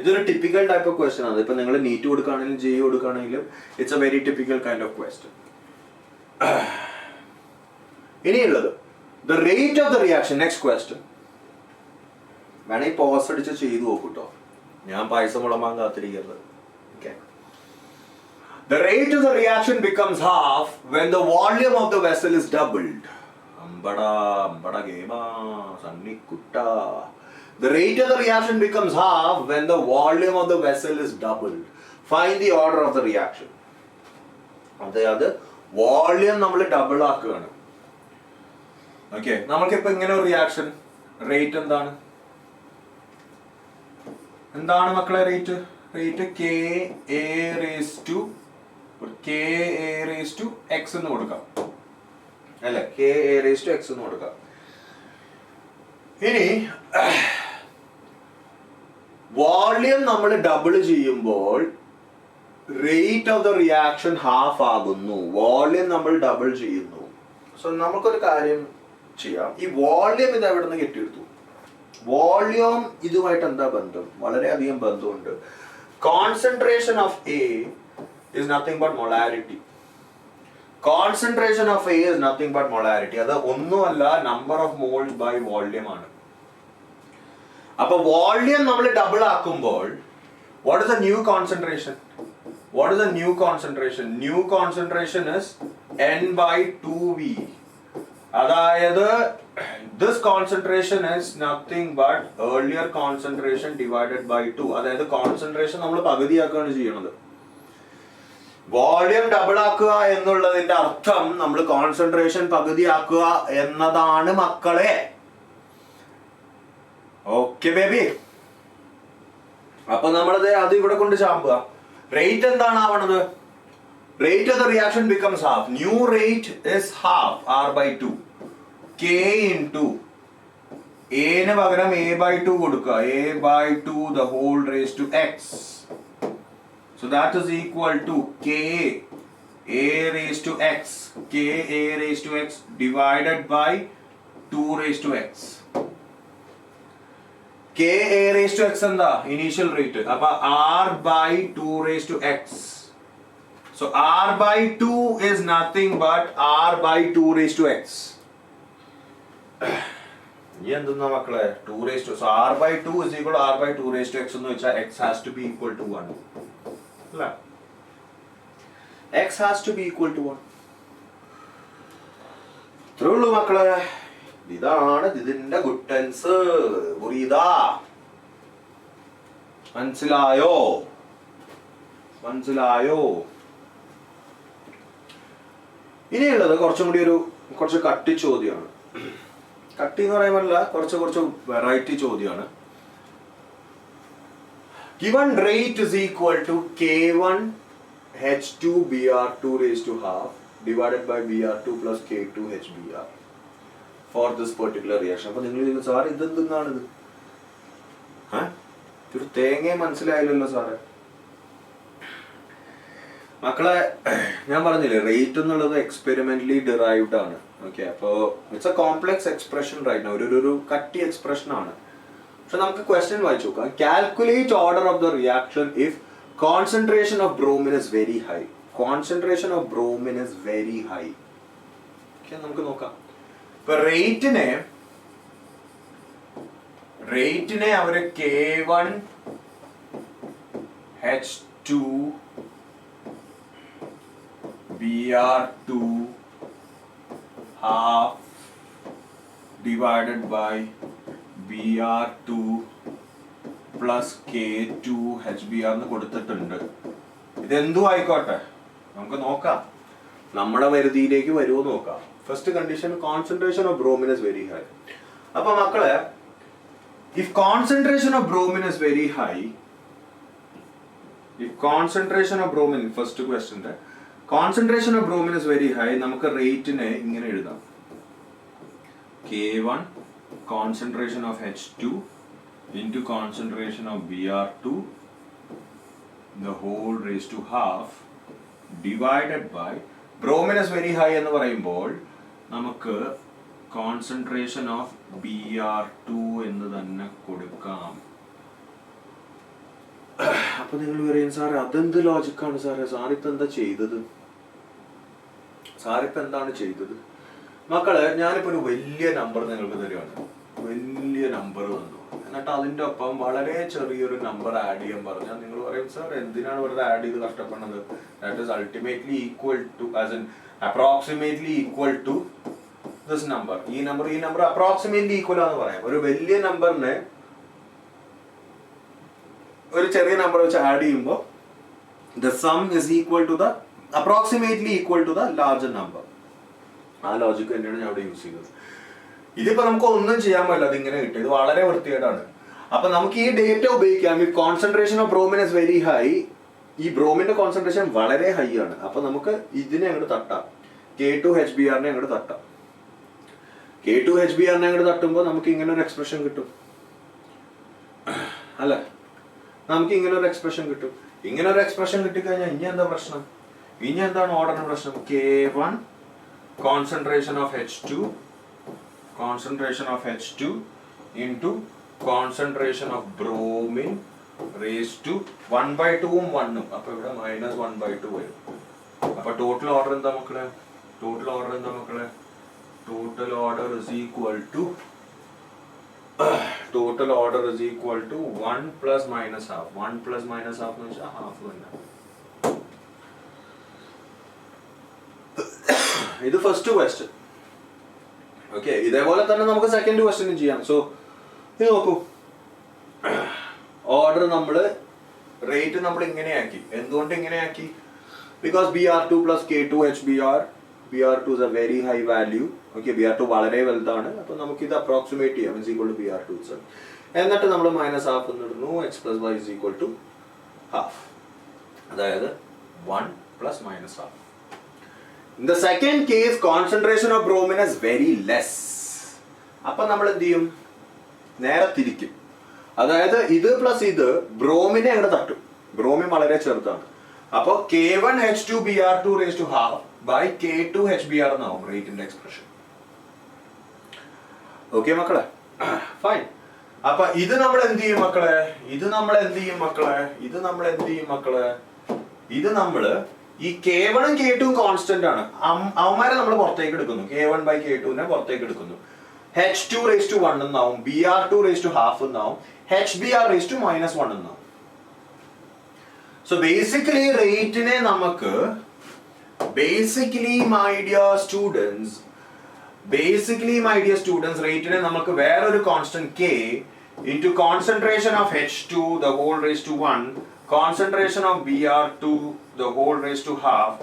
ഇതൊരു ടിപ്പിക്കൽ ടൈപ്പ് ഓഫ് ക്വസ്റ്റ്യൻ ആണ്. ഇപ്പൊ നിങ്ങൾ നീറ്റ് കൊടുക്കുകയാണെങ്കിലും ജെ കൊടുക്കുകയാണെങ്കിലും it's a very typical kind of question. ഇനിയുള്ളത് the rate of the reaction. Next question വേണമെങ്കിൽ പോസ് അടിച്ച് ചെയ്തു നോക്കൂട്ടോ, ഞാൻ പായസം വിളമ്പാൻ കാത്തിരിക്കരുത്. Okay, the rate of the reaction becomes half when the volume of the vessel is doubled. Ambada gema sanni kutta. The rate of the reaction becomes half when the volume of the vessel is doubled. Find the order of the reaction. അതായത് volume നമ്മൾ double ആക്കുകയാണ്. Okay, നമുക്കിപ്പോ ഇങ്ങനെ ഒരു reaction rate എന്താണ് മക്കളെ? Rate K A raised to x എന്ന് കൊടുക്കാം അല്ലെ, K A raised to x എന്ന് കൊടുക്കാം. ഇനി വോളിയം നമ്മൾ ഡബിൾ ചെയ്യുമ്പോൾ rate of the reaction half ആകുന്നു. വോളിയം നമ്മൾ ഡബിൾ ചെയ്യുന്നു. സോ നമുക്കൊരു കാര്യം ചെയ്യാം. ഈ വോളിയം ഇത് എവിടെ നിന്ന് കെട്ടിയെടുത്തു? വോളിയം ഇതുമായിട്ട് എന്താ ബന്ധം? വളരെയധികം ബന്ധമുണ്ട്. Concentration of A is nothing but molarity. Concentration of A is nothing but molarity. അത് ഒന്നുമല്ല, number of moles by volume ആണ്. അപ്പൊ വോളിയം നമ്മൾ ഡബിൾ ആക്കുമ്പോൾ what is the new concentration? What is the new concentration? New concentration is n by 2v. അതായത് this concentration is nothing but earlier concentration divided by 2. അതായത് concentration നമ്മൾ പകുതിയാക്കുകയാണ് ചെയ്യുന്നത്. Volume double ആക്കുക എന്നുള്ളതിന്റെ അർത്ഥം നമ്മൾ കോൺസെൻട്രേഷൻ പകുതിയാക്കുക എന്നതാണ് മക്കളെ. Okay baby. അപ്പൊ നമ്മളത് അത് ഇവിടെ കൊണ്ട് ചാമ്പുക. റേറ്റ് എന്താണ് ആവണത്? Rate of the reaction becomes half. New rate is half r by 2 k into a ന് പകരം a by 2 കൊടുക്കുക. a by 2 the whole raised to x. So that is equal to k a raised to x. k a raised to x divided by 2 raised to x. k a raised to x എന്താ initial rate. അപ്പൊ r by 2 raised to x. So r by 2 is nothing but r by 2 raised to x. ഇനി എന്തെന്നാ മക്കളെ 2 raised to, so r by 2 is equal to r by 2 raised to x എന്ന് വെച്ചാൽ x has to be equal to 1 അല്ല, x has to be equal to 1. ഇത്രേ ഉള്ളൂ മക്കളെ. ഇതാണ് ഇതിന്റെ ഗുട്ടൻസ്. മനസ്സിലായോ? മനസ്സിലായോ? ഇനിയുള്ളത് കുറച്ചും കൂടി കുറച്ച് കട്ടി ചോദ്യമാണ്. കട്ടി എന്ന് പറയുമ്പോഴല്ല, കുറച്ച് വെറൈറ്റി ചോദ്യമാണ്. Given rate is equal to K1 H2 Br2 raised to half divided by Br2 plus K2 HBr for this particular reaction. അപ്പൊ നിങ്ങൾ സാർ ഇതെന്താണിത്? ഒരു തേങ്ങ മനസ്സിലായില്ലല്ലോ സാറ്. മക്കളെ ഞാൻ പറഞ്ഞില്ലേ, റേറ്റ് എന്നുള്ളത് എക്സ്പെരിമെന്റലി ഡിറൈവ്ഡ് ആണ്. ഓക്കെ, അപ്പോ it's a complex expression right now. ഒരു കട്ടി എക്സ്പ്രഷൻ ആണ്. പക്ഷെ നമുക്ക് ക്വസ്റ്റ്യൻ വായിച്ചു നോക്കാം. Calculate order of the reaction if concentration of bromine is very high. Concentration of bromine is very high. നമുക്ക് നോക്കാം. ഇപ്പൊ റേറ്റിനെ അവര് K1 H2 Br2 half divided by Br2 plus K2 HBr എന്ന് കൊടുത്തിട്ടുണ്ട്. ഇതെന്തും ആയിക്കോട്ടെ, നമുക്ക് നോക്കാം നമ്മുടെ പരിധിയിലേക്ക് വരുമോ നോക്കാം. First condition, concentration of bromine is very high. അപ്പൊ മക്കളെ, if concentration of bromine is very high, if concentration of bromine, first question, concentration of bromine is very high, നമുക്ക് റേറ്റിനെ ഇങ്ങനെ എഴുതാം. K1 concentration of H2 into concentration of Br2 the whole raised to half divided by, bromine is very high എന്ന് പറയുമ്പോൾ നമുക്ക് concentration of Br2 എന്ന് തന്നെ കൊടുക്കാം. അപ്പൊ നിങ്ങൾ പറയും, സാറേ അതെന്ത് ലോജിക്കാണ് സാറേ, സാറിപ്പോ എന്താ ചെയ്തത്? സാറിപ്പോ എന്താണ് ചെയ്തത്? മക്കളെ, ഞാനിപ്പോ ഒരു വലിയ നമ്പർ നിങ്ങൾക്ക് തരുവാണ്. വലിയ നമ്പർ തന്നു, എന്നിട്ട് അതിന്റെ ഒപ്പം വളരെ ചെറിയൊരു നമ്പർ ആഡ് ചെയ്യാൻ പറഞ്ഞാൽ നിങ്ങൾ പറയും, സാർ എന്തിനാണ് വെറുതെ ആഡ് ചെയ്ത് കഷ്ടപ്പെടുന്നത്? That is ultimately equal to, as in approximately equal to this number. ഈ നമ്പർ അപ്രോക്സിമേറ്റ്ലി ഈക്വൽ ആണെന്ന് പറയാം. ഒരു വലിയ നമ്പറിനെ ഒരു ചെറിയ നമ്പർ വെച്ച് ആഡ് ചെയ്യുമ്പോൾ the sum is equal to the approximately equal to the larger number. ആ ലോജിക് തന്നെയാണ് ഞാൻ അവിടെ യൂസ് ചെയ്തത്. ഇതിപ്പോ നമുക്ക് ഒന്നും ചെയ്യാൻ പറ്റില്ല, അതിങ്ങനെ കിട്ടും. ഇത് വളരെ വൃത്തികേടാണ്. അപ്പൊ നമുക്ക് ഈ ഡേറ്റ ഉപയോഗിക്കാം. ഈ concentration of bromine is very high. ഈ ബ്രോമിന്റെ കോൺസെൻട്രേഷൻ വളരെ ഹൈ ആണ്. അപ്പൊ നമുക്ക് ഇതിനെ അങ്ങോട്ട് തട്ടാം. K2 HBrനെ അങ്ങോട്ട് തട്ടാം. K2 HBrനെ അങ്ങോട്ട് തട്ടുമ്പോൾ നമുക്ക് ഇങ്ങനെ ഒരു എക്സ്പ്രഷൻ കിട്ടും അല്ലെ? നമുക്ക് ഇങ്ങനെ ഒരു എക്സ്പ്രഷൻ കിട്ടും. ഇങ്ങനെ ഒരു എക്സ്പ്രഷൻ കിട്ടിക്കഴിഞ്ഞാൽ ഇനി എന്താ പ്രശ്നം? ഇനി എന്താണ് ഓർഡറിന്റെ പ്രശ്നം? K1 concentration of H2 into concentration of bromine raised to 1/2 ഉം 1 ഉം. അപ്പൊ ഇവിടെ -1/2 വരും. അപ്പൊ ടോട്ടൽ ഓർഡർ എന്താ മക്കളെ? Total order is equal to total order is equal to 1 plus minus half. 1 plus minus half എന്ന് വെച്ചാൽ half തന്നെ. ഇത് ഫസ്റ്റ് ക്വസ്റ്റ്യൻ. ഓക്കെ, ഇതേപോലെ തന്നെ നമുക്ക് സെക്കൻഡ് ക്വസ്റ്റ്യൻ ചെയ്യാം. സോ ഇത് നോക്കൂ, ഓർഡർ നമ്മള് റേറ്റ് നമ്മൾ ഇങ്ങനെയാക്കി. എന്തുകൊണ്ട് ഇങ്ങനെയാക്കി? Because BR2 plus K2 HBr, BR2 is a very high value. Okay, BR2 വളരെ വലുതാണ്. അപ്പോൾ നമുക്ക് ഇത് അപ്രോക്സിമേറ്റ് ചെയ്യാം. is equal to BR2 itself. എന്നിട്ട് നമ്മൾ മൈനസ് ഹാഫ് എന്നിടുന്നു. x plus y is equal to half. അതായത് 1 plus minus half. In the second case, concentration of bromine is very less. അപ്പോൾ നമ്മൾ എന്ത് ചെയ്യും? നേരെ തിരിക്കും. അതായത് ഇത് പ്ലസ് ഇത് ബ്രോമിനെ അങ്ങോട്ട് തട്ടും. ബ്രോമിൻ വളരെ ചെറുതാണ്. അപ്പോൾ K1H2Br2 raised to half by K2HBr എന്നാവും റേറ്റിന്റെ എക്സ്പ്രഷൻ. ഓക്കെ മക്കളെ, ഫൈൻ. അപ്പൊ ഇത് നമ്മൾ എന്ത് ചെയ്യും മക്കളെ? ഇത് നമ്മൾ എന്ത് ചെയ്യും മക്കളെ? ഇത് നമ്മള് ഈ K1 ഉം K2 ഉം കോൺസ്റ്റന്റ് ആണ്. അവന്മാരെ നമ്മൾ പുറത്തേക്ക് എടുക്കുന്നു. K1 by K2 നെ പുറത്തേക്ക് എടുക്കുന്നു. H2 raised to 1 എന്നാവും, BR2 raised to half എന്നാവും, HBr raised to -1 എന്നാവും. So basically റേറ്റിനെ നമുക്ക് my dear students റേറ്റിനെ നമുക്ക് വേറൊരു constant K into concentration of H2 the whole raised to 1, concentration of BR2 the whole raised to half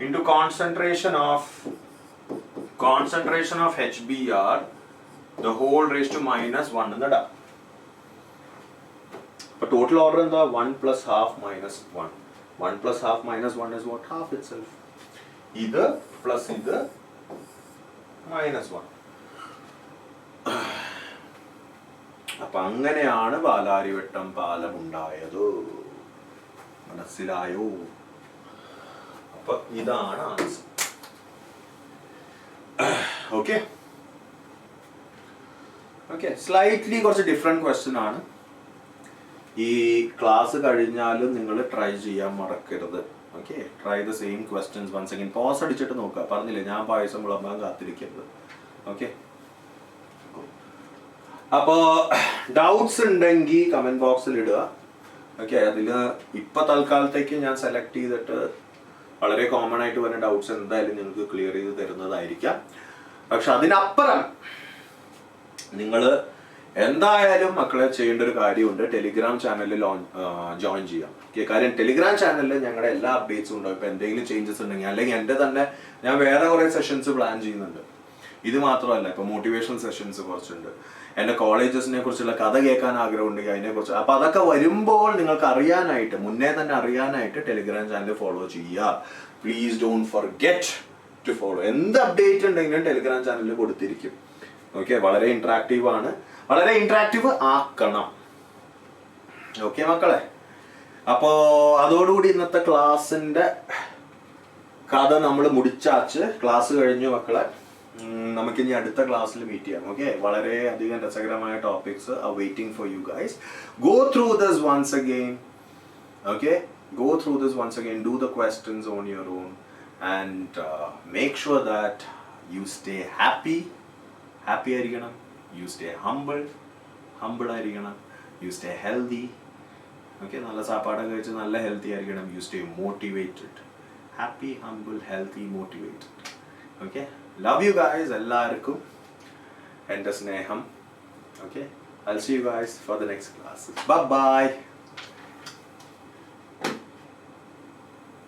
into concentration of HBr the whole raised to -1 എന്നിടാം. But total order in the 1 plus half minus 1. 1 plus half minus 1 is what? Half itself. Either plus either minus 1. അപ്പൊ അങ്ങനെയാണ് പാലാരിവട്ടം പാലം ഉണ്ടായത്. മനസ്സിലായോ? അപ്പൊ ഇതാണ് answer. Okay okay, slightly കുറച്ച് different question ആണ്. ഈ ക്ലാസ് കഴിഞ്ഞാലും നിങ്ങൾ ട്രൈ ചെയ്യാൻ മറക്കരുത്. Okay, try the same questions once again. Pause അടിച്ചിട്ട് നോക്കുക. പറഞ്ഞില്ലേ, ഞാൻ പായസം വിളമ്പാൻ കാത്തിരിക്കരുത്. ഓക്കെ, അപ്പോൾ ഡൗട്ട്സ് ഉണ്ടെങ്കിൽ കമന്റ് ബോക്സിൽ ഇടുക. ഓക്കെ, അതിൽ ഇപ്പൊ തൽക്കാലത്തേക്ക് ഞാൻ സെലക്ട് ചെയ്തിട്ട് വളരെ കോമൺ ആയിട്ട് വരുന്ന ഡൗട്ട്സ് എന്തായാലും നിങ്ങൾക്ക് ക്ലിയർ ചെയ്ത് തരുന്നതായിരിക്കാം. പക്ഷെ അതിനപ്പുറം നിങ്ങൾ എന്തായാലും മക്കളെ ചെയ്യേണ്ട ഒരു കാര്യമുണ്ട്. ടെലിഗ്രാം ചാനലിൽ ജോയിൻ ചെയ്യാം. കാര്യം ടെലിഗ്രാം ചാനലിൽ ഞങ്ങളുടെ എല്ലാ അപ്ഡേറ്റ്സും ഉണ്ടാവും. ഇപ്പൊ എന്തെങ്കിലും ചേഞ്ചസ് ഉണ്ടെങ്കിൽ, അല്ലെങ്കിൽ എൻ്റെ തന്നെ ഞാൻ വേറെ കുറെ സെഷൻസ് പ്ലാൻ ചെയ്യുന്നുണ്ട്. ഇത് മാത്രമല്ല, ഇപ്പൊ മോട്ടിവേഷണൽ സെഷൻസ് കുറച്ചുണ്ട്. എൻ്റെ കോളേജസിനെ കുറിച്ചുള്ള കഥ കേൾക്കാൻ ആഗ്രഹമുണ്ടെങ്കിൽ അതിനെക്കുറിച്ച്. അപ്പൊ അതൊക്കെ വരുമ്പോൾ നിങ്ങൾക്ക് അറിയാനായിട്ട്, മുന്നേ തന്നെ അറിയാനായിട്ട് ടെലിഗ്രാം ചാനൽ ഫോളോ ചെയ്യുക. Please don't forget to follow. എന്ത് അപ്ഡേറ്റ് ഉണ്ടെങ്കിലും ടെലിഗ്രാം ചാനലിൽ കൊടുത്തിരിക്കും. ഓക്കെ, വളരെ ഇന്ററാക്റ്റീവ് ആണ്. വളരെ ഇന്ററാക്റ്റീവ് ആക്കണം. ഓക്കെ മക്കളെ, അപ്പോ അതോടുകൂടി ഇന്നത്തെ ക്ലാസ്സിന്റെ കഥ നമ്മൾ മുടിച്ചാച്ച്. ക്ലാസ് കഴിഞ്ഞു മക്കളെ. നമുക്കിനി അടുത്ത ക്ലാസ്സിൽ മീറ്റ് ചെയ്യാം. ഓക്കെ, വളരെ അധികം രസകരമായ topics are waiting for you guys. Go through this once again. Okay, go through this once again, do the questions on your own, and make sure that you stay happy ആയിരിക്കണം, you stay humble ആയിരിക്കണം, you stay healthy. Okay, നല്ല സാപ്പാടൊക്കെ കഴിച്ച് നല്ല healthy ആയിരിക്കണം. you stay motivated, happy, humble, healthy, motivated. Okay, love you guys. എല്ലാവർക്കും എൻ്റെ സ്നേഹം. Okay, I'll see you guys for the next classes. Bye bye.